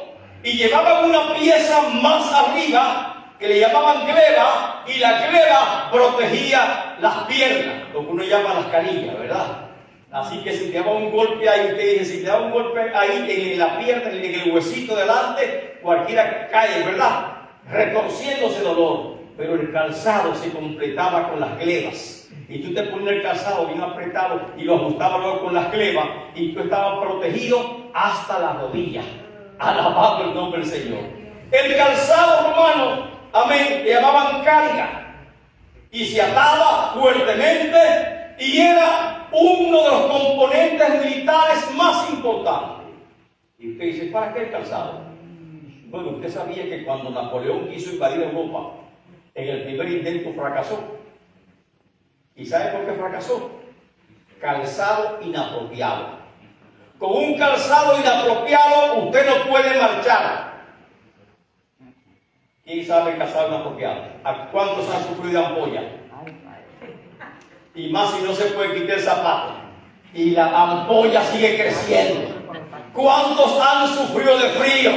y llevaban una pieza más arriba que le llamaban gleba, y la gleba protegía las piernas, lo que uno llama las canillas, ¿verdad? Así que si te daba un golpe ahí, usted dice, si te daba un golpe ahí en la pierna, en el huesito delante, cualquiera cae, ¿verdad? Retorciéndose el dolor. Pero el calzado se completaba con las glebas. Y tú te ponías el calzado bien apretado y lo ajustabas luego con las glebas, y tú estabas protegido hasta la rodilla. Alabado el nombre del Señor. El calzado romano, amén, le llamaban carga, y se ataba fuertemente y era uno de los componentes militares más importantes. Y usted dice, ¿para qué el calzado? Bueno, usted sabía que cuando Napoleón quiso invadir Europa, en el primer intento fracasó. ¿Y sabe por qué fracasó? Calzado inapropiado. Con un calzado inapropiado usted no puede marchar. ¿Quién sabe el calzado inapropiado? ¿A cuántos han sufrido de ampolla? Y más si no se puede quitar el zapato y la ampolla sigue creciendo. ¿Cuántos han sufrido de frío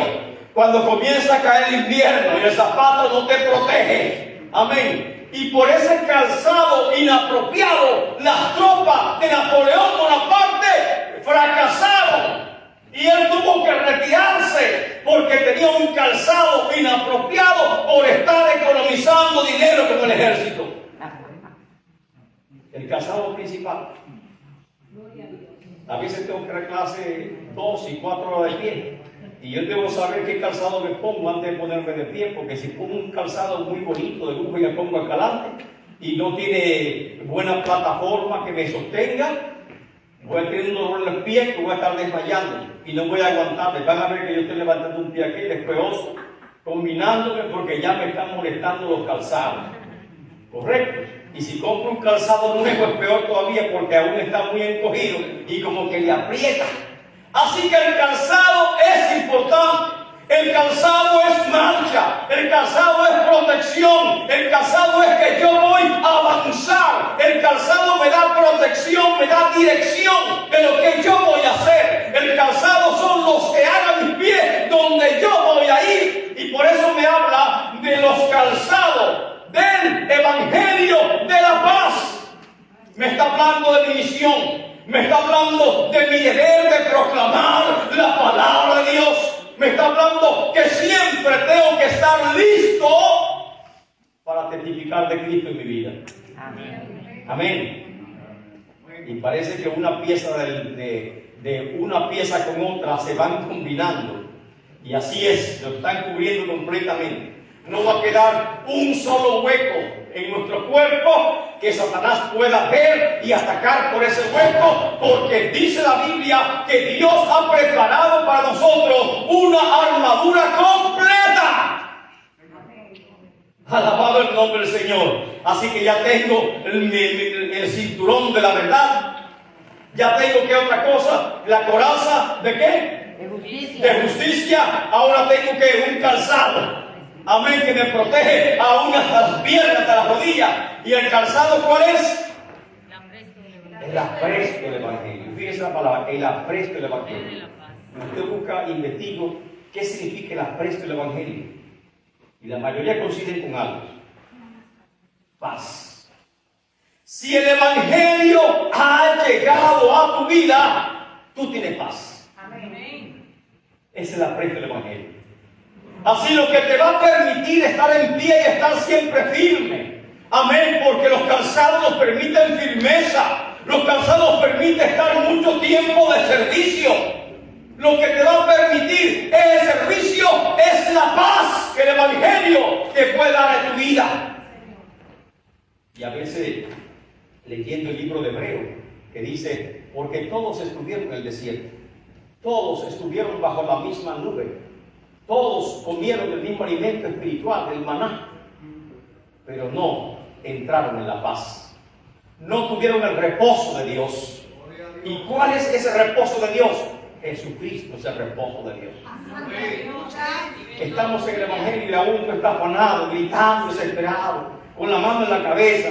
cuando comienza a caer el invierno y el zapato no te protege? Amén. Y por ese calzado inapropiado, las tropas de Napoleón Bonaparte fracasaron. Y él tuvo que retirarse porque tenía un calzado inapropiado por estar economizando dinero con el ejército. El calzado principal. A veces tengo que dar clase 2 y 4 horas de pie. Y yo debo saber qué calzado me pongo antes de ponerme de pie, porque si pongo un calzado muy bonito de lujo y me pongo acá adelante y no tiene buena plataforma que me sostenga, voy a tener un dolor en los pies que voy a estar desmayando y no voy a aguantar. Me van a ver que yo estoy levantando un pie aquí después combinándome porque ya me están molestando los calzados. ¿Correcto? Y si compro un calzado nuevo es peor todavía porque aún está muy encogido y como que le aprieta. Así que el calzado es importante. El calzado es marcha, el calzado es protección, el calzado es que yo voy a avanzar, el calzado me da protección, me da dirección de lo que yo voy a hacer. El calzado son los que hagan mis pies donde yo voy a ir, y por eso me habla de los calzados del Evangelio de la paz. Me está hablando de mi misión. Me está hablando de mi deber de proclamar la palabra de Dios. Me está hablando que siempre tengo que estar listo para testificar de Cristo en mi vida. Amén. Amén. Y parece que una pieza de una pieza con otra se van combinando. Y así es, lo están cubriendo completamente. No va a quedar un solo hueco en nuestro cuerpo que Satanás pueda ver y atacar por ese hueco, porque dice la Biblia que Dios ha preparado para nosotros una armadura completa. Alabado el nombre del Señor. Así que ya tengo el cinturón de la verdad. Ya tengo, ¿qué otra cosa? La coraza ¿de qué? De justicia. De justicia. Ahora tengo que un calzado. Amén, que me protege aún hasta las piernas, hasta las rodillas. ¿Y el calzado cuál es? El apresto del Evangelio. Fíjese la palabra, el apresto del Evangelio. Usted busca, investigo qué significa el apresto del Evangelio. Y la mayoría coinciden con algo. Paz. Si el Evangelio ha llegado a tu vida, tú tienes paz. Amén. Es el apresto del Evangelio. Así lo que te va a permitir estar en pie y estar siempre firme. Amén, porque los calzados nos permiten firmeza. Los calzados permiten estar mucho tiempo de servicio. Lo que te va a permitir el servicio es la paz que el Evangelio te puede dar en tu vida. Y a veces, leyendo el libro de Hebreo, que dice, porque todos estuvieron en el desierto. Todos estuvieron bajo la misma nube. Todos comieron el mismo alimento espiritual, el maná, pero no entraron en la paz. No tuvieron el reposo de Dios. ¿Y cuál es ese reposo de Dios? Jesucristo es el reposo de Dios. Estamos en el Evangelio y aún está afanado, gritando, desesperado, con la mano en la cabeza,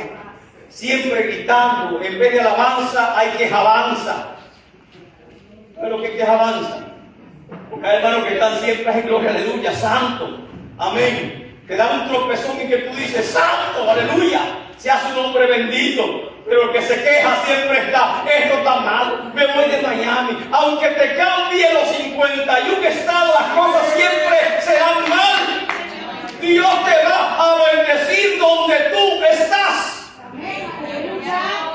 siempre gritando. En vez de alabanza hay quejabanza. ¿Pero qué quejabanza? Porque hay hermanos que están siempre en gloria, aleluya, santo, amén. Te da un tropezón y que tú dices, santo, aleluya, sea su nombre bendito. Pero el que se queja siempre está, esto está mal, me voy de Miami. Aunque te cambie los 51 estados, las cosas siempre serán mal. Dios te va a bendecir donde tú estás.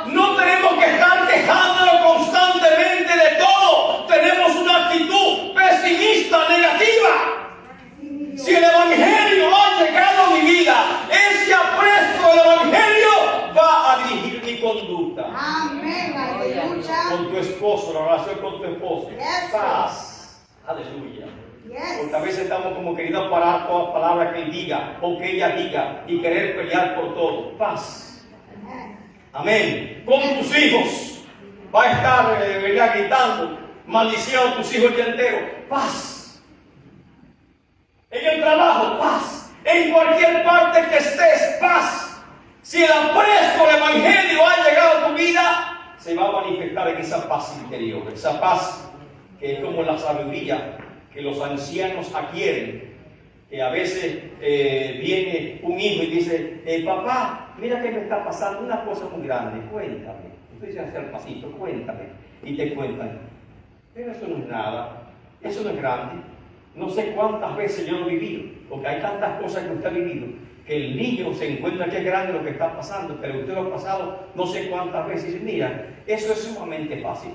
No tenemos que estar quejándonos constantemente de todo. Tenemos una actitud pesimista, negativa. Si el Evangelio ha llegado a mi vida, ese apresto del Evangelio va a dirigir mi conducta. Amén, aleluya. Con tu esposo, la relación con tu esposo. Yes. Paz. Aleluya. Yes. Porque a veces estamos como queriendo parar todas palabras que él diga o que ella diga y querer pelear por todo. Paz. Amén. Con tus hijos va a estar gritando, maldiciendo a tus hijos el día entero. Paz. En el trabajo, paz. En cualquier parte que estés, paz. Si el apresto del Evangelio ha llegado a tu vida, se va a manifestar en esa paz interior. Esa paz que es como la sabiduría que los ancianos adquieren. Que a veces viene un hijo y dice, papá, mira que me está pasando una cosa muy grande, cuéntame. Usted dice hacia el pasito, cuéntame. Y te cuentan, pero eso no es nada, eso no es grande. No sé cuántas veces yo lo he vivido, porque hay tantas cosas que usted ha vivido, que el niño se encuentra que es grande lo que está pasando, pero usted lo ha pasado no sé cuántas veces y dice, mira, eso es sumamente fácil.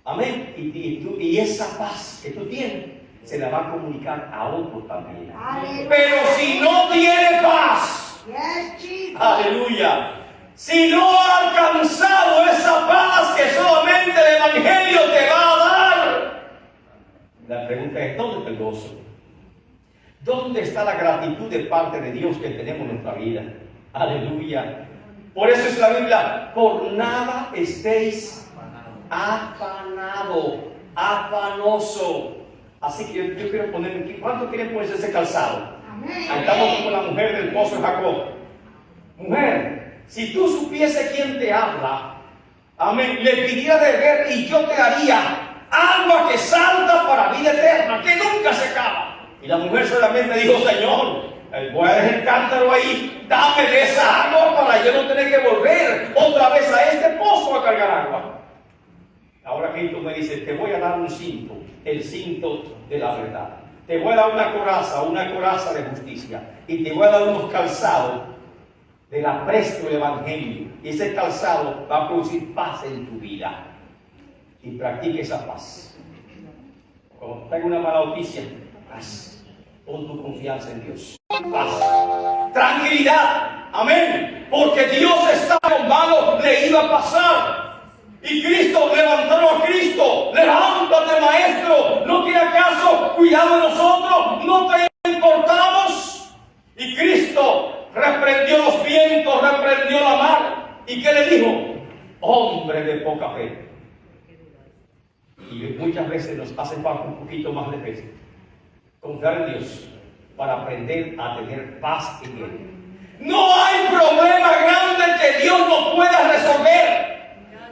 Amén. Y esa paz que tú tienes, se la va a comunicar a otros también. Aleluya. Pero si no tiene paz, Yes, Jesus. aleluya, si no ha alcanzado esa paz que solamente el Evangelio te va a dar, la pregunta es, ¿dónde está el gozo? ¿Dónde está la gratitud de parte de Dios que tenemos en nuestra vida? Aleluya. Por eso es la Biblia, por nada estéis afanado, afanoso. Así que yo quiero ponerme aquí. ¿Cuántos quieren ponerse ese calzado? Amén. Ahí estamos como la mujer del pozo de Jacob. Mujer, si tú supiese quién te habla, amén, le pidiera de beber y yo te daría agua que salta para vida eterna, que nunca se acaba. Y la mujer solamente dijo, Señor, Voy a dejar el cántaro ahí, dame de esa agua para yo no tener que volver otra vez a este pozo a cargar agua. Ahora Cristo me dice, te voy a dar un cinto, el cinto de la verdad. Te voy a dar una coraza de justicia. Y te voy a dar unos calzados del apresto del Evangelio. Y ese calzado va a producir paz en tu vida. Y practique esa paz. Cuando tenga una mala noticia, paz. Pon tu confianza en Dios. Paz. Tranquilidad. Amén. Porque Dios está con mano, le iba a pasar. Y Cristo, levantaron a Cristo. Levántate, maestro. ¿No tiene acaso cuidado de nosotros? ¿No te importamos? Y Cristo reprendió los vientos, reprendió la mar. ¿Y qué le dijo? Hombre de poca fe. Y muchas veces nos hace falta un poquito más de fe. Confiar en Dios para aprender a tener paz en Él. No hay problema grande que Dios no pueda resolver.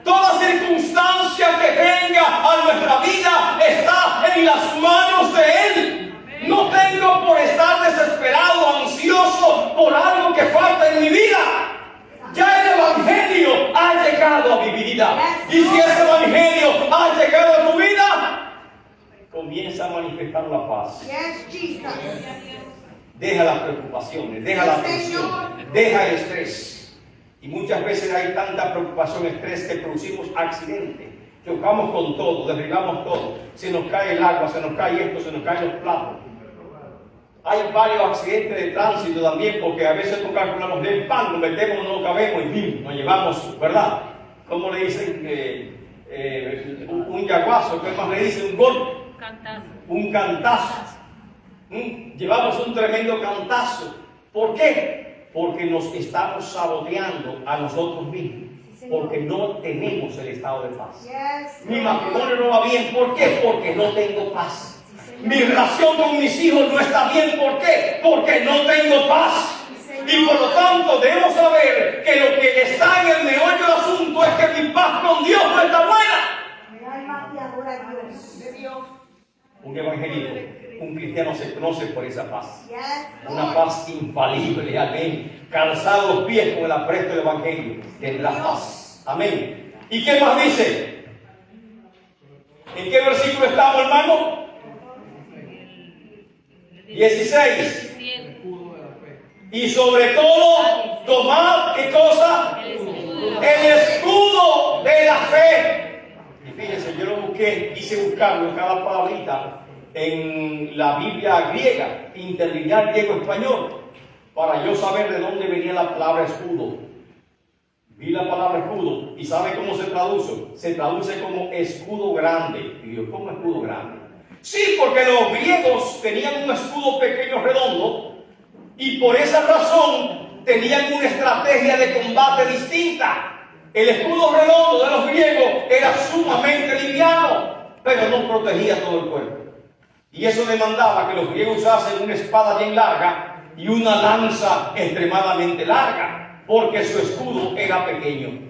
Toda circunstancia que venga a nuestra vida está en las manos de Él. No tengo por estar desesperado, ansioso por algo que falta en mi vida. Ya el Evangelio ha llegado a mi vida. Y si ese Evangelio ha llegado a tu vida, comienza a manifestar la paz. Yes, Jesus. Deja las preocupaciones, deja la tensión, deja el estrés. Y muchas veces hay tanta preocupación, estrés, que producimos accidentes. Chocamos con todo, derribamos todo. Se nos cae el agua, se nos cae esto, se nos caen los platos. Hay varios accidentes de tránsito también, porque a veces no calculamos bien, pan, nos metemos, no cabemos y nos llevamos, ¿verdad? ¿Cómo le dicen? Un yaguazo, ¿qué más le dicen? Un golpe. Cantazo. Un cantazo. Llevamos un tremendo cantazo. ¿Por qué? Porque nos estamos saboteando a nosotros mismos. Porque no tenemos el estado de paz. Yes, Mi matrimonio no va bien. ¿Por qué? Porque no tengo paz. Mi relación con mis hijos no está bien. ¿Por qué? Porque no tengo paz. Y por lo tanto debo saber que lo que está en el meollo del asunto es que mi paz con Dios no está buena. Mi alma te adora a Dios. De Dios. Un evangelito, un cristiano se conoce por esa paz. Yes, Una Lord. paz infalible, amén. Calzado los pies con el apresto del evangelio, tendrá paz. Amén. ¿Y qué más dice? ¿En qué versículo estamos, hermano? 16. Y sobre todo, tomad, ¿qué cosa? El escudo de la fe. Y fíjense, yo lo busqué, quise buscarlo en cada palabrita en la Biblia griega, interlinear griego-español, para yo saber de dónde venía la palabra escudo. Vi la palabra escudo y ¿sabe cómo se traduce? Se traduce como escudo grande. Y yo, ¿cómo escudo grande? Sí, porque los griegos tenían un escudo pequeño redondo y por esa razón tenían una estrategia de combate distinta. El escudo redondo de los griegos era sumamente liviano, pero no protegía todo el cuerpo. Y eso demandaba que los griegos usasen una espada bien larga y una lanza extremadamente larga, porque su escudo era pequeño.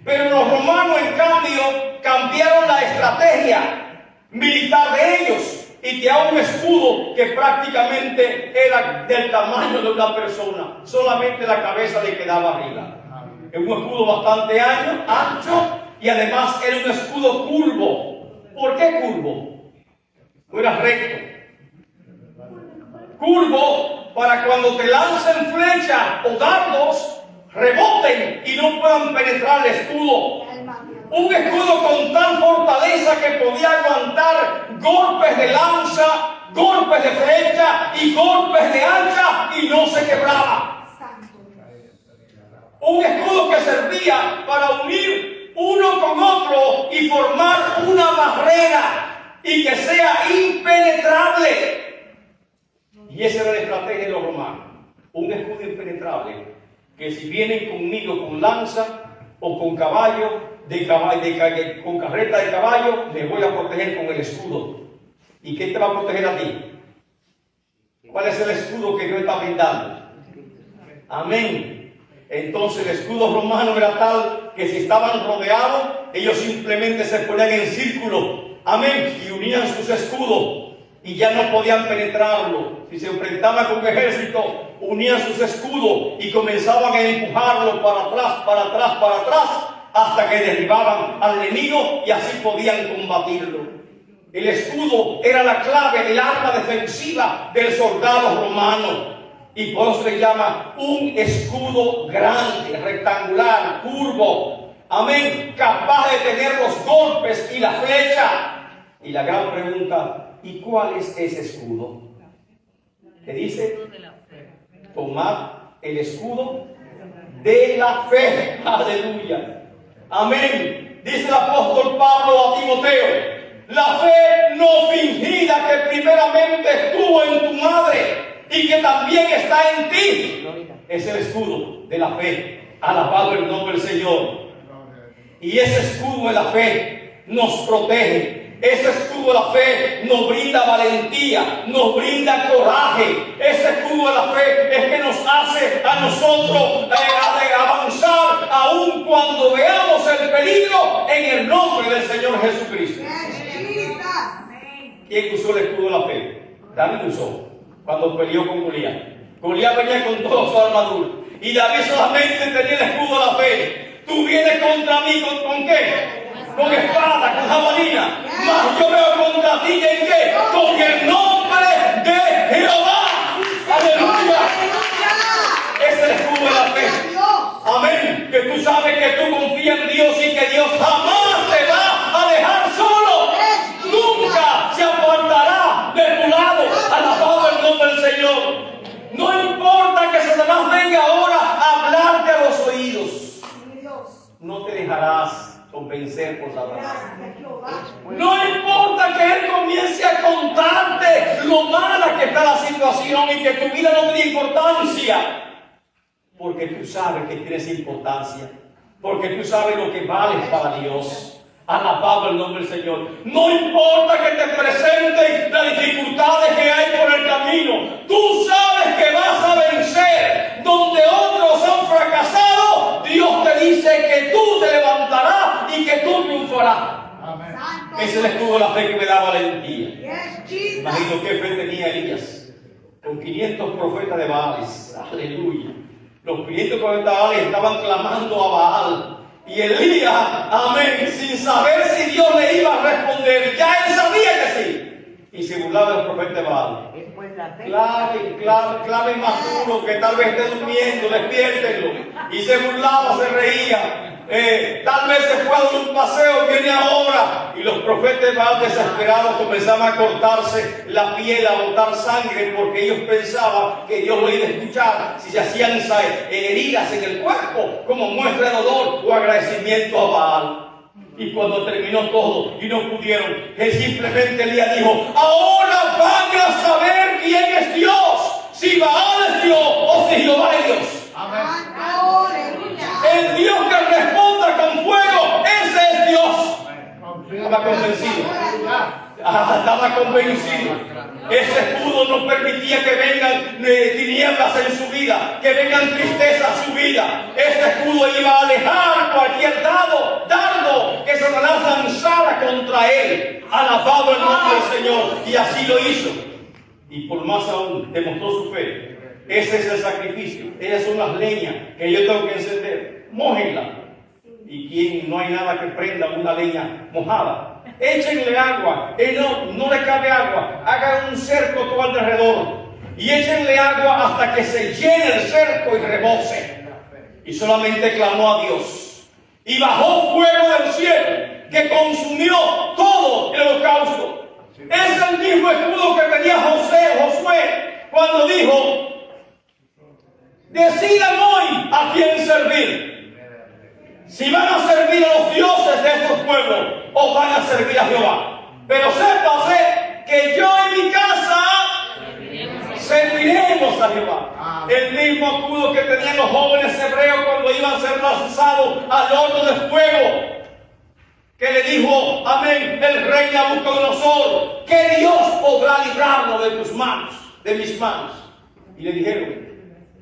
Pero los romanos, en cambio, cambiaron la estrategia militar de ellos y crearon un escudo que prácticamente era del tamaño de una persona, solamente la cabeza le quedaba arriba. Es un escudo bastante ancho y además era un escudo curvo. ¿Por qué curvo? No era recto. Curvo para cuando te lancen flecha o dardos, reboten y no puedan penetrar el escudo. Un escudo con tal fortaleza que podía aguantar golpes de lanza, golpes de flecha y golpes de hacha y no se quebraba. Un escudo que servía para unir uno con otro y formar una barrera y que sea impenetrable. Y esa era la estrategia de los romanos. Un escudo impenetrable que si vienen conmigo con lanza o con caballo, con carreta de caballo, me voy a proteger con el escudo. ¿Y qué te va a proteger a ti? ¿Cuál es el escudo que Dios está brindando? Amén. Entonces el escudo romano era tal que si estaban rodeados, ellos simplemente se ponían en círculo. Amén. Y unían sus escudos. y ya no podían penetrarlo. Si se enfrentaban con un ejército, unían sus escudos y comenzaban a empujarlo para atrás, para atrás, para atrás, hasta que derribaban al enemigo y así podían combatirlo. El escudo era la clave, el arma defensiva del soldado romano. Y por eso se llama un escudo grande, rectangular, curvo. Amén. Capaz de tener los golpes y la flecha. Y la gran pregunta, ¿y cuál es ese escudo? ¿Qué dice? Tomad el escudo de la fe. Aleluya. Amén. Dice el apóstol Pablo a Timoteo, la fe no fingida que primeramente estuvo en tu madre y que también está en ti, es el escudo de la fe. Alabado el nombre del Señor. Y ese escudo de la fe nos protege. Ese escudo de la fe nos brinda valentía, nos brinda coraje. Ese escudo de la fe es que nos hace a nosotros avanzar aun cuando veamos el peligro en el nombre del Señor Jesucristo. ¿Quién usó el escudo de la fe? David usó cuando peleó con Goliat. Goliat venía con toda su armadura y David solamente tenía el escudo de la fe. Tú vienes contra mí ¿con qué? Con espada, con jabalina. Mas yo veo contra ti ¿en qué? Con el nombre de Jehová. Aleluya. Es el escudo de la fe. Amén. Que tú sabes que tú confías en Dios y que Dios jamás te va a dejar solo. Nunca se apartará de tu lado. Alabado el nombre del Señor. No importa que Satanás venga ahora a hablarte a los oídos. No te dejarás convencer por Satanás. No importa que él comience a contarte lo mala que está la situación y que tu vida no tiene importancia. Porque tú sabes que tienes importancia. Porque tú sabes lo que vales para Dios. Alabado el nombre del Señor. No importa que te presenten las dificultades que hay por el camino. Tú sabes que vas a vencer. Donde otros han fracasado, Dios te dice que tú te levantarás y que tú triunfarás. Amén. Ese es el escudo de la fe que me da valentía. Imagino qué fe tenía Elías. Con 500 profetas de Baales. Aleluya. Los 500 profetas de Baales estaban clamando a Baal. Y Elías, amén, sin saber si Dios le iba a responder, ya él sabía que sí. Y se burlaba del profeta de Baal. Clave más duro, que tal vez esté durmiendo, despiértenlo. Y se burlaba, se reía. Tal vez se fue a dar un paseo, viene ahora. Y los profetas de Baal desesperados comenzaban a cortarse la piel, a botar sangre, porque ellos pensaban que Dios lo iba a escuchar si se hacían heridas en el cuerpo, como muestra de dolor o agradecimiento a Baal. Y cuando terminó todo y no pudieron, él simplemente Elías dijo, ahora van a saber quién es Dios, si Baal es Dios o si Jehová es Dios. Amén. El Dios que responda con fuego, ese es Dios. Estaba convencido. Estaba convencido. Ese escudo no permitía que vengan tinieblas en su vida, que vengan tristezas a su vida. Ese escudo iba a alejar cualquier dardo que Satanás lanzara contra él. Alabado el nombre del Señor. Y así lo hizo. Y por más aún demostró su fe. Ese es el sacrificio. Ellas son las leñas que yo tengo que encender. Mójenla. Y quien no hay nada que prenda una leña mojada. Échenle agua. No le cabe agua. Hagan un cerco todo alrededor. Y échenle agua hasta que se llene el cerco y rebose. Y solamente clamó a Dios. Y bajó fuego del cielo que consumió todo el holocausto. Es el mismo escudo que tenía Josué cuando dijo: decidan hoy a quién servir. Si van a servir a los dioses de estos pueblos o van a servir a Jehová. Pero sépase que yo y mi casa serviremos a Jehová. El mismo escudo que tenían los jóvenes hebreos cuando iban a ser lanzados al horno de fuego, que le dijo, amén, el rey Nabucodonosor, que Dios podrá librarnos de tus manos, de mis manos. Y le dijeron: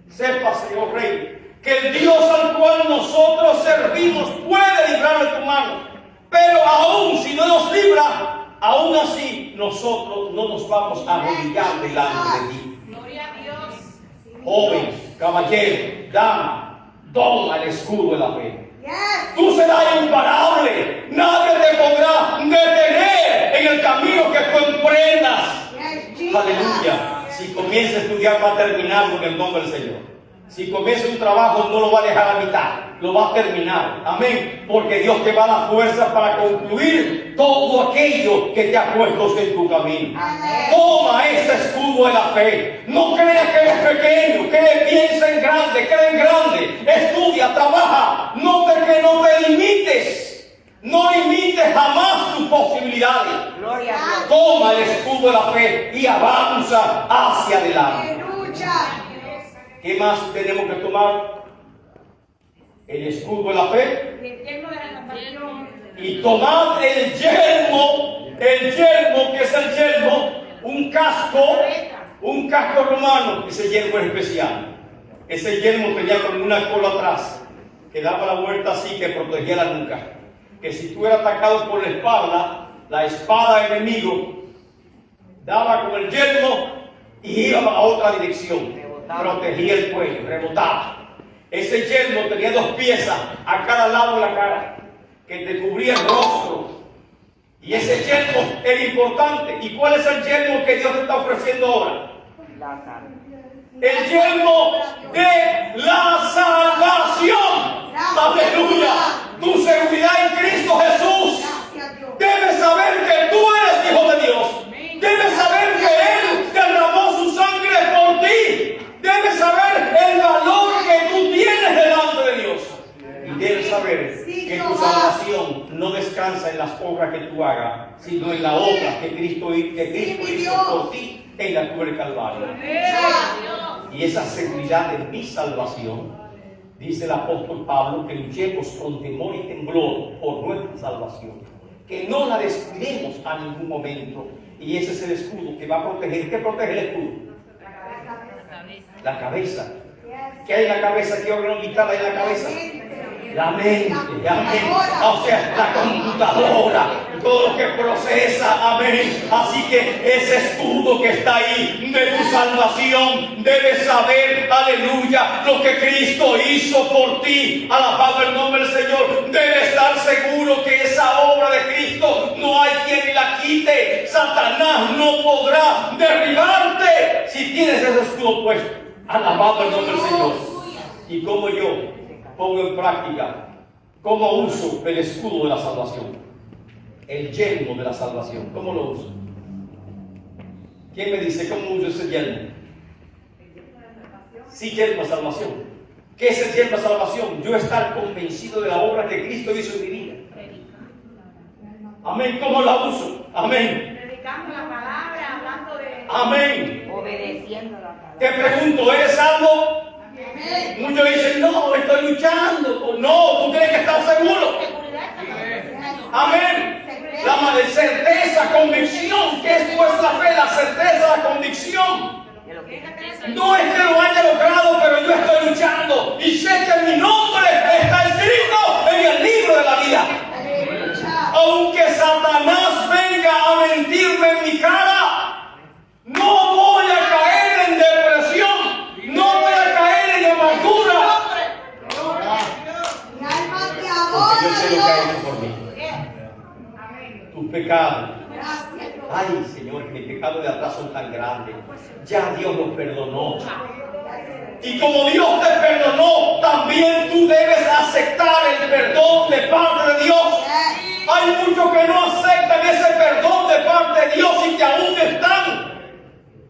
sépase, oh rey, que el Dios al cual nosotros servimos puede librar de tu mano. Pero aún si no nos libra, aún así nosotros no nos vamos a arrodillar delante de ti. Gloria a Dios. Joven, caballero, dama, toma el escudo de la fe. Yes. Tú serás imparable. Nadie te podrá detener en el camino que tú emprendas. Yes, Jesus. Aleluya. Si comienza a estudiar, va a terminar con el nombre del Señor. Si comienza un trabajo, no lo va a dejar a mitad, lo va a terminar. Amén. Porque Dios te va a dar fuerza para concluir todo aquello que te ha puesto en tu camino. Amén. Toma este escudo de la fe. No creas que eres pequeño, piensa en grande, cree en grande. Estudia, trabaja. Que no te limites. No limites jamás tus posibilidades. Gloria a Dios. Toma el escudo de la fe y avanza hacia adelante. Aleluya. ¿Qué más tenemos que tomar? El escudo de la fe. El yermo de la salvación. Y tomad el yelmo, que es el yelmo, un casco romano. Ese yelmo es especial. Ese yelmo tenía como una cola atrás, que daba la vuelta así, que protegía la nuca. Que si tú eras atacado por la espada enemigo, daba con el yelmo y iba a otra dirección. Protegía el cuello, rebotaba. Ese yelmo tenía 2 piezas a cada lado de la cara, que te cubría el rostro. Y ese yelmo era importante. ¿Y cuál es el yelmo que Dios te está ofreciendo ahora? El yelmo de la salvación. Aleluya. Tu seguridad en Cristo Jesús. Gracias, Dios. Debes saber que tú eres hijo de Dios. Debes saber que Él derramó su sangre por ti. Debes saber el valor que tú tienes delante de Dios. Y debes saber que tu salvación no descansa en las obras que tú hagas, sino en la obra que Cristo hizo por ti en la cruz del Calvario. Y esa seguridad de mi salvación, dice el apóstol Pablo, que luchemos con temor y temblor por nuestra salvación. Que no la descuidemos a ningún momento. Y ese es el escudo que va a proteger. ¿Qué protege el escudo? La cabeza. ¿Qué hay en la cabeza? ¿Qué órgano vital hay en la cabeza? La mente, amén. O sea, la computadora, todo lo que procesa, amén. Así que ese escudo que está ahí de tu salvación, debes saber, aleluya, lo que Cristo hizo por ti. Alabado el nombre del Señor. Debes estar seguro que esa obra de Cristo no hay quien la quite. Satanás no podrá derribarte si tienes ese escudo puesto. Alabado el nombre del Señor. Y como yo pongo en práctica, cómo uso el escudo de la salvación, el yelmo de la salvación, ¿cómo lo uso? ¿Quién me dice cómo uso ese yelmo? Sí, yelmo de salvación. ¿Qué es el yelmo de salvación? Yo estar convencido de la obra que Cristo hizo en mi vida. Amén. ¿Cómo la uso? Amén. Predicando la palabra, hablando de... Amén. Obedeciendo la palabra. Te pregunto, ¿eres salvo? Muchos dicen, no, estoy luchando. No, tú tienes que estar seguro. Amén. La certeza, convicción. ¿Qué es vuestra fe? La certeza, la convicción. No es que lo haya logrado, pero yo estoy luchando. Y sé que mi nombre está escrito en el libro de la vida. Aunque Satanás venga a mentirme en mi cara, no voy a caer en depresión. No voy a caer en amargura. Porque yo sé lo que ha hecho por mí. Tus pecados. Ay, Señor, que mis pecados de atrás son tan grandes. Ya Dios los perdonó. Y como Dios te perdonó, también tú debes aceptar el perdón de parte de Dios. Hay muchos que no aceptan ese perdón de parte de Dios y que aún están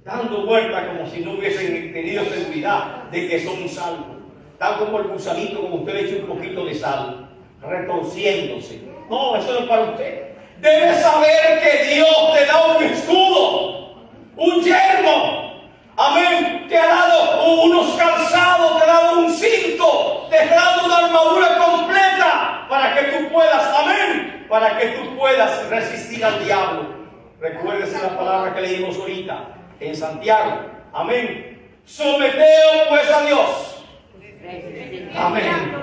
dando vueltas como si no hubiesen tenido seguridad de que son salvos. Están como el gusanito, como usted le echa un poquito de sal, retorciéndose. No, eso no es para usted. Debes saber que Dios te da un escudo, un yelmo. Amén. Te ha dado unos calzados, te ha dado un cinto, te ha dado una armadura completa para que tú puedas, amén, para que tú puedas resistir al diablo. Recuérdese la palabra que leímos ahorita en Santiago. Amén. Someteos pues a Dios. Amén.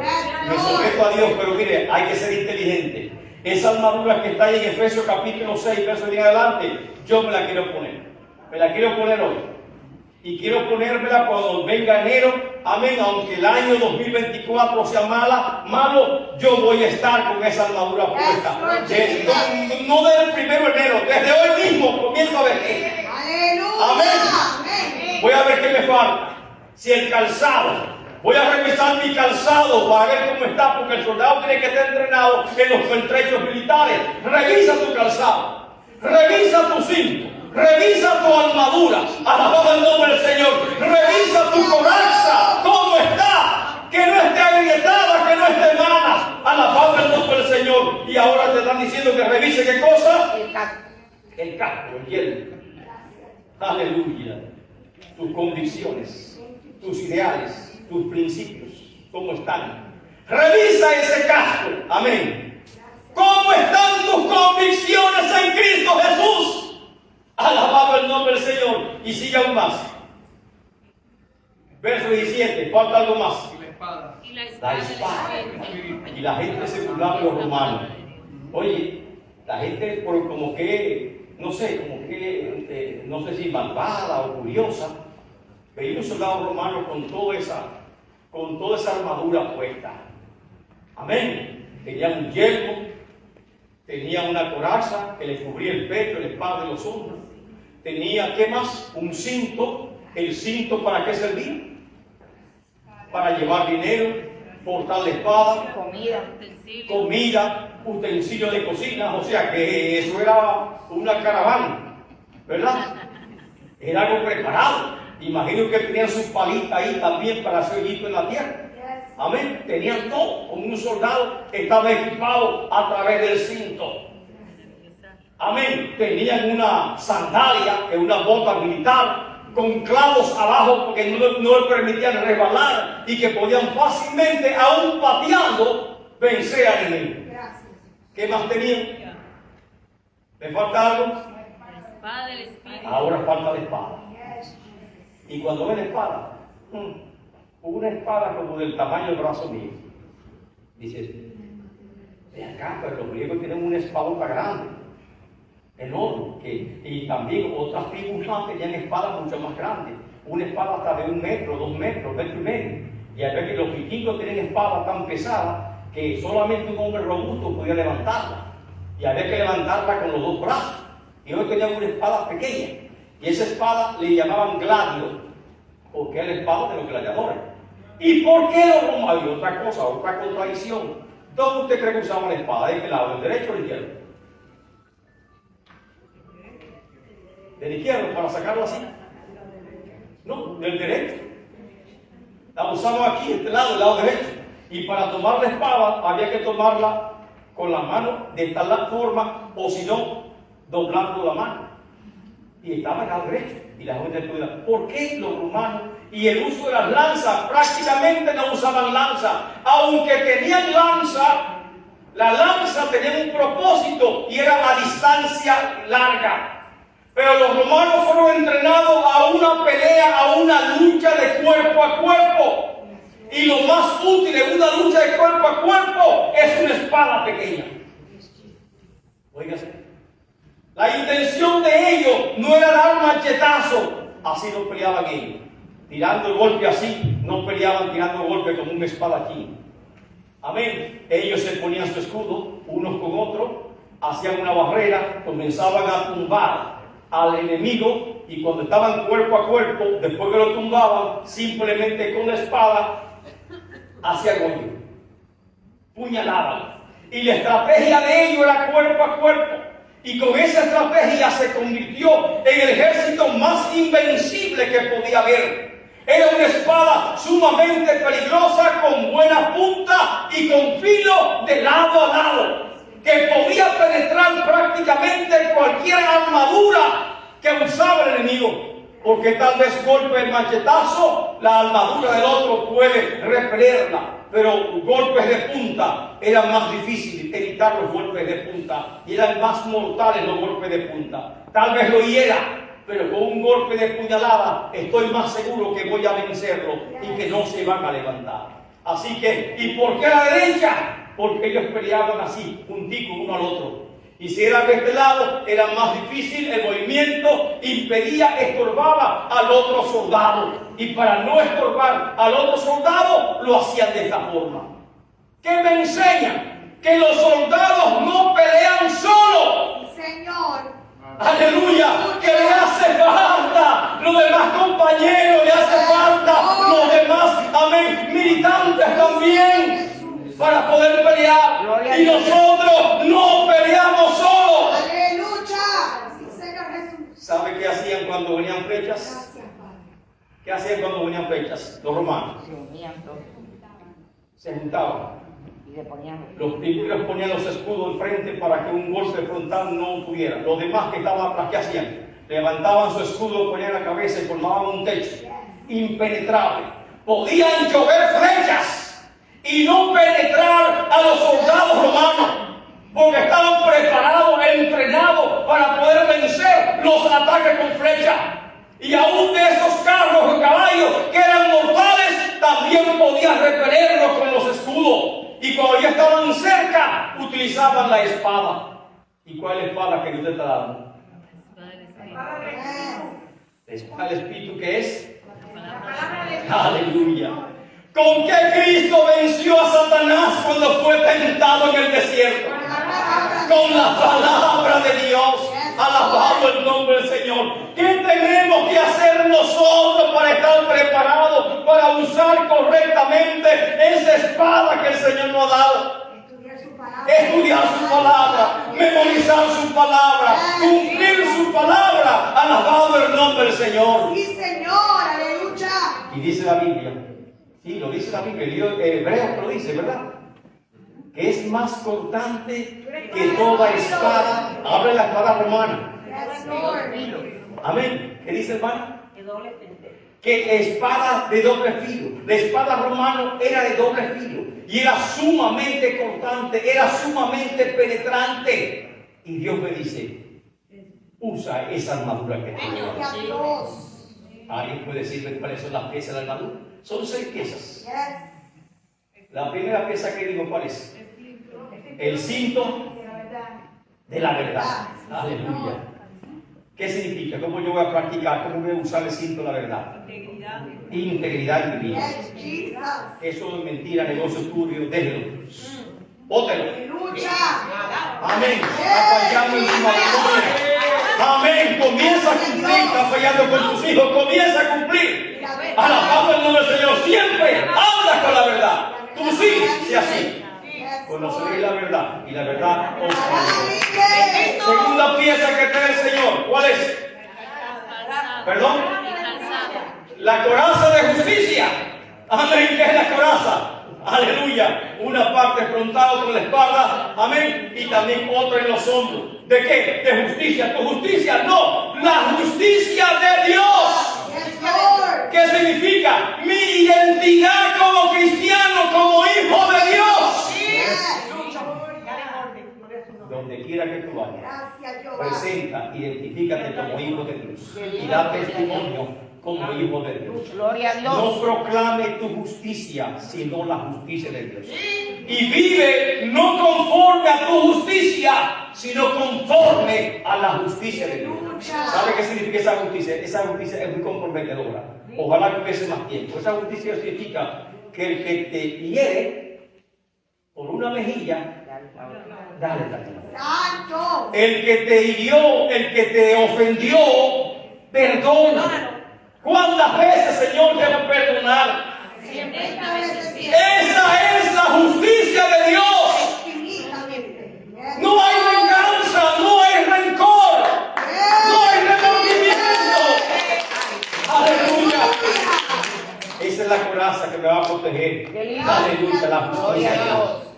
Me someto a Dios, pero mire, hay que ser inteligente. Esa armadura que está ahí en Efesios capítulo 6, verso 10 en adelante, yo me la quiero poner. Me la quiero poner hoy. Y quiero ponérmela cuando venga enero. Amén. Aunque el año 2024 sea malo, yo voy a estar con esa armadura puesta. No desde el 1 de enero, desde hoy mismo comienzo a vestir. Aleluya. Amén. Voy a ver qué me falta. Si el calzado. Voy a revisar mi calzado para ver cómo está, porque el soldado tiene que estar entrenado en los pertrechos militares. Revisa tu calzado. Revisa tu cinto. Revisa tu armadura, alabado el nombre del Señor. Revisa tu coraza, cómo está, que no esté agrietada, que no esté mala, alabado el nombre del Señor. Y ahora te están diciendo que revise qué cosa, el casco, el yelmo. Aleluya. Tus convicciones, tus ideales, tus principios, cómo están. Revisa ese casco, amén. ¿Cómo están tus convicciones en Cristo Jesús? Alabado el nombre del Señor. Y sigue aún más. Verso 17. Falta algo más. La espada. Y la gente se burlaba de los romanos. Oye, la gente como que, no sé, no sé si malvada o curiosa, veía un soldado romano con toda esa armadura puesta. Amén. Tenía un yelmo, tenía una coraza que le cubría el pecho, la espada de los hombros. Tenía, ¿qué más? Un cinto. ¿El cinto para qué servía? Para llevar dinero, portar la espada, comida, utensilios de cocina. O sea que eso era una caravana, ¿verdad? Era algo preparado. Imagino que tenían sus palitas ahí también para hacer hoyito en la tierra. Amén. Tenían todo. Como un soldado estaba equipado a través del cinto. Amén. Tenían una sandalia, una bota militar, con clavos abajo porque no le permitían resbalar y que podían fácilmente, aún pateando, vencer al enemigo. ¿Qué más tenían? ¿Me falta algo? Espada del Espíritu. Ahora falta la espada. Y cuando ven la espada, una espada como del tamaño del brazo mío. Dices, ve acá, pero los griegos tienen una espadota grande, enorme, y también otras tribus tenían espadas mucho más grandes, una espada hasta de 1 metro, 2 metros, 1,5 metros. Y a ver que los vikingos tienen espadas tan pesadas que solamente un hombre robusto podía levantarla, y había que levantarla con los 2 brazos. Y ellos tenían una espada pequeña, y esa espada le llamaban gladio, porque era la espada de los gladiadores. ¿Y por qué los romanos? Y otra cosa, otra contradicción. ¿Dónde usted cree que usaban la espada? ¿De qué lado? ¿Del derecho o del izquierdo? ¿Del izquierdo para sacarlo así? No, del derecho. La usamos aquí, este lado, el lado derecho. Y para tomar la espada había que tomarla con la mano de tal forma, o si no, doblando la mano. Y estaba en el lado derecho. Y la gente estudia, ¿por qué los romanos? Y el uso de las lanzas, prácticamente no usaban lanza. Aunque tenían lanza, la lanza tenía un propósito y era a distancia larga. Pero los romanos fueron entrenados a una pelea, a una lucha de cuerpo a cuerpo. Y lo más útil en una lucha de cuerpo a cuerpo es una espada pequeña. Óigase. La intención de ellos no era dar machetazo, así no peleaban ellos. Tirando el golpe así, no peleaban tirando el golpe como una espada aquí. Amén. Ellos se ponían su escudo, unos con otros, hacían una barrera, comenzaban a tumbar al enemigo, y cuando estaban cuerpo a cuerpo, después que lo tumbaban, simplemente con la espada, hacían hoyo, puñalaban. Y la estrategia de ellos era cuerpo a cuerpo. Y con esa estrategia se convirtió en el ejército más invencible que podía haber. Era una espada sumamente peligrosa, con buena punta y con filo de lado a lado, que podía penetrar prácticamente cualquier armadura que usaba el enemigo. Porque tal vez golpe de machetazo, la armadura del otro puede repelerla. Pero golpes de punta eran más difíciles, evitar los golpes de punta. Y eran más mortales los golpes de punta. Tal vez lo hiera, pero con un golpe de puñalada estoy más seguro que voy a vencerlo y que no se van a levantar. Así que, ¿y por qué a la derecha? porque ellos peleaban así, junticos uno al otro. Y si era de este lado, era más difícil, el movimiento impedía, estorbaba al otro soldado. Y para no estorbar al otro soldado, lo hacían de esta forma. ¿Qué me enseña? Que los soldados no pelean solos. Señor. Aleluya, que le hace falta los demás compañeros, le hace falta los demás, amén, militantes también para poder pelear. Y nosotros no peleamos solos. Aleluya. Sí, Señor Jesús. ¿Sabe qué hacían cuando venían flechas? Gracias, Padre. ¿Qué hacían cuando venían flechas? Los romanos. Se unían todos Se juntaban. y le ponían Los primeros ponían los escudos al frente para que un golpe frontal no tuviera. Los demás que estaban atrás, ¿qué hacían? Levantaban su escudo, ponían la cabeza y formaban un techo impenetrable. Podían llover flechas y no penetrar a los soldados romanos, porque estaban preparados, entrenados para poder vencer los ataques con flechas. Y aún de esos carros o caballos que eran mortales, también podían repelerlos con los escudos. Y cuando ya estaban cerca, utilizaban la espada. ¿Y cuál es la espada que Dios te está dando? La espada del Espíritu, ¿qué es? Aleluya. ¿Con qué Cristo venció a Satanás cuando fue tentado en el desierto? Con la palabra de Dios. Alabado el nombre del Señor. ¿Qué tenemos que hacer nosotros para estar preparados, para usar correctamente esa espada que el Señor nos ha dado? Estudiar su palabra, memorizar su palabra, cumplir su palabra. Alabado el nombre del Señor. Sí, Señor, aleluya. Y dice la Biblia, sí, lo dice la Biblia, el libro Hebreos lo dice, ¿verdad? Que es más cortante que toda espada. Abre la espada romana. Yes, Lord. Amén. ¿Qué dice, hermano? de doble frente. Que espada de doble filo. La espada romana era de doble filo y era sumamente cortante, era sumamente penetrante. Y Dios me dice, usa esa armadura que tienes. Gracias a Dios. ¿Alguien puede decirme cuáles son las piezas de la armadura? Son 6 piezas. Yes. La primera pieza que digo, ¿cuál es? El cinto de la verdad. Aleluya. ¿Qué significa? ¿Cómo yo voy a practicar? ¿Cómo voy a usar el cinto de la verdad? Integridad divina. Yes, Jesus. Eso es mentira, negocio turbio, déjelo. Bótelo. Aleluya. Amén. Está fallando en su matrimonio. Amén. Comienza a cumplir. Está fallando con tus hijos. Comienza a cumplir. Alabado el nombre del Señor. Siempre anda con la verdad. Tú sí, sea así. Conoceréis la verdad y la verdad os hará. Segunda pieza que trae el Señor. ¿Cuál es? ¿Perdón? La coraza de justicia. Amén. ¿Qué es la coraza? Aleluya. Una parte frontal, otra en la espalda. Amén. Y también otra en los hombros. ¿De qué? De justicia. ¿Tu justicia? No. La justicia de Dios. Yes, Lord. ¿Qué significa? Mi identidad como cristiano, como hijo de Dios. Donde quiera que tú vayas, Gracias, Jehová. presenta, identifícate como hijo de Dios y da testimonio como hijo de Dios. Gloria a Dios. No proclame tu justicia, sino la justicia de Dios. Y vive no conforme a tu justicia, sino conforme a la justicia de Dios. ¿Sabe qué significa esa justicia? Esa justicia es muy comprometedora. Ojalá que hubiese más tiempo. Esa justicia significa que el que te hiere por una mejilla, dale también. Santo. El que te hirió, el que te ofendió, perdona. ¿Cuántas veces, Señor, te va a perdonar? 70 veces 100. Esa es la justicia de Dios. Infinitamente. Yes. No hay venganza, no hay rencor, no hay remordimiento. Aleluya. Esa es la coraza que me va a proteger. Qué lindo. Aleluya, la Gloria justicia a de Dios. Dios.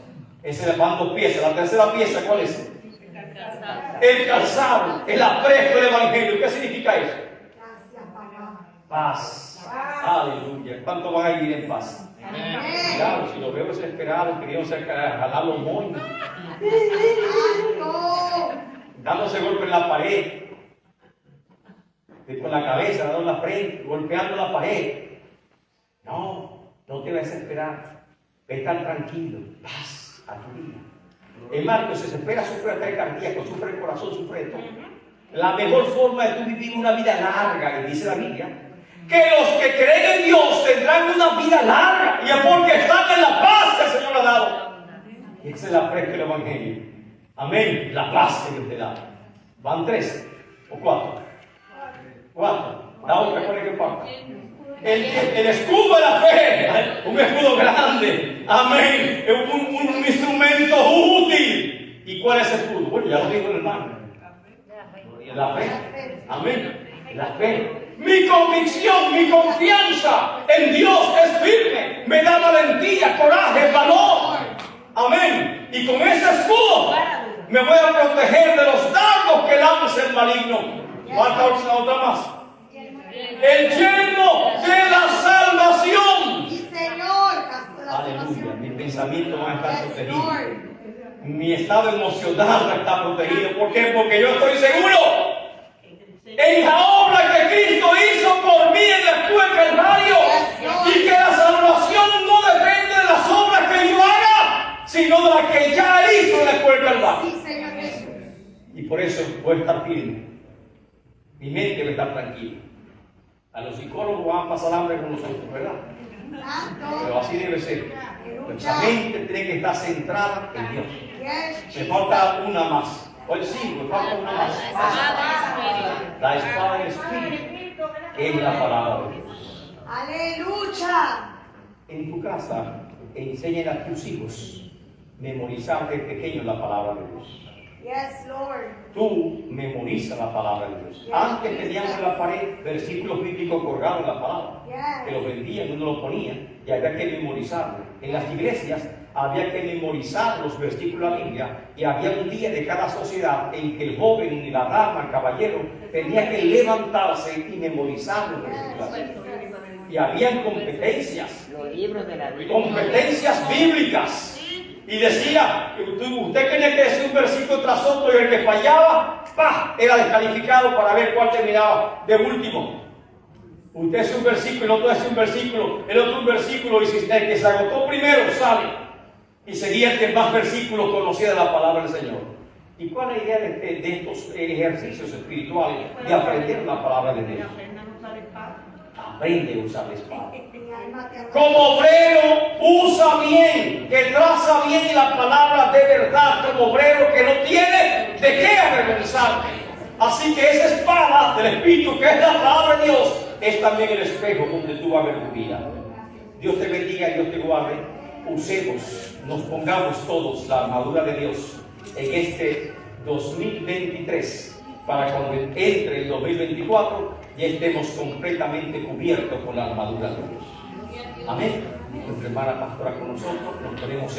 Esa es la dos piezas. La tercera pieza, ¿cuál es? El calzado, el apresto del evangelio. ¿Qué significa eso? Gracias, papá. Paz. Aleluya. ¿Cuánto van a vivir en paz? Amén. Claro, si lo veo desesperado, queriendo jalar los moños, Santo. dándose golpe en la pared, con la cabeza, dando la frente, golpeando la pared. No, no te vas a desesperar. Ve tan tranquilo. Paz. a tu vida. Hermano, que se espera, sufre ataque cardíaco, sufre el corazón, sufre de todo. La mejor forma de tú vivir una vida larga, y dice la Biblia, que los que creen en Dios tendrán una vida larga, y es porque están en la paz que el Señor ha dado. Y esa es la presta del Evangelio. Amén. La paz que Dios te da. Van 3 o 4. 4. La otra, ¿cuál es que falta? El escudo de la fe. Un escudo grande. Amén. Un instrumento útil. ¿Y cuál es el escudo? Bueno, ya lo dijo el hermano. La fe. Amén. La fe. Mi convicción, mi confianza en Dios es firme. Me da valentía, coraje, valor. Amén. Y con ese escudo me voy a proteger de los dardos que lanza el maligno. Falta otra más. El yelmo de la salvación. Mi Señor, casco de la Aleluya. salvación. Mi pensamiento va a estar Yes, protegido. Lord. Mi estado emocional va a estar protegido. ¿Por qué? Porque yo estoy seguro en la obra que Cristo hizo por mí en la cruz del Calvario, y que la salvación no depende de las obras que yo haga, sino de la que ya hizo en la cruz del Calvario. Sí, Señor Jesús. Y por eso voy a estar firme. Mi mente va a estar tranquila. A los psicólogos van a pasar hambre con nosotros, ¿verdad? Pero Santo. así debe ser. Nuestra mente tiene que estar centrada en Dios. Yes, Me falta una más. Oye, sí, me falta una más. La espada del Espíritu, que es la palabra de Dios. Aleluya. En tu casa, enseñen a tus hijos memorizar de pequeño la palabra de Dios. Yes, Lord. Tú memoriza la palabra de Dios. Antes teníamos en la pared versículos bíblicos colgados en la palabra, que los vendían, uno los ponía y había que memorizarlo. En las iglesias había que memorizar los versículos de la Biblia, y había un día de cada sociedad en que el joven, la dama, el caballero tenía que levantarse y memorizar los versículos de la Biblia. Y habían competencias, Los libros de la Biblia. competencias bíblicas. Y decía, usted tenía que decir un versículo tras otro, y el que fallaba, ¡pah!, era descalificado para ver cuál terminaba de último. Usted hace un versículo, el otro hace un versículo, el otro un versículo, y si el que se agotó primero sale. Y seguía el que más versículos conocía de la palabra del Señor. ¿Y cuál es la idea de estos ejercicios espirituales de aprender la palabra de Dios? Aprende a usar la espada. Mi alma te adora. Como obrero, usa bien, que traza bien la palabra de verdad, como obrero que no tiene de qué avergonzarte. Así que esa espada del Espíritu, que es la palabra de Dios, es también el espejo donde tú vas a ver tu vida. Dios te bendiga y Dios te guarde. Usemos, nos pongamos todos la armadura de Dios en este 2023, para cuando entre el 2024 ya estemos completamente cubiertos con la armadura de Dios. Amén. Nuestra hermana pastora con nosotros, nos ponemos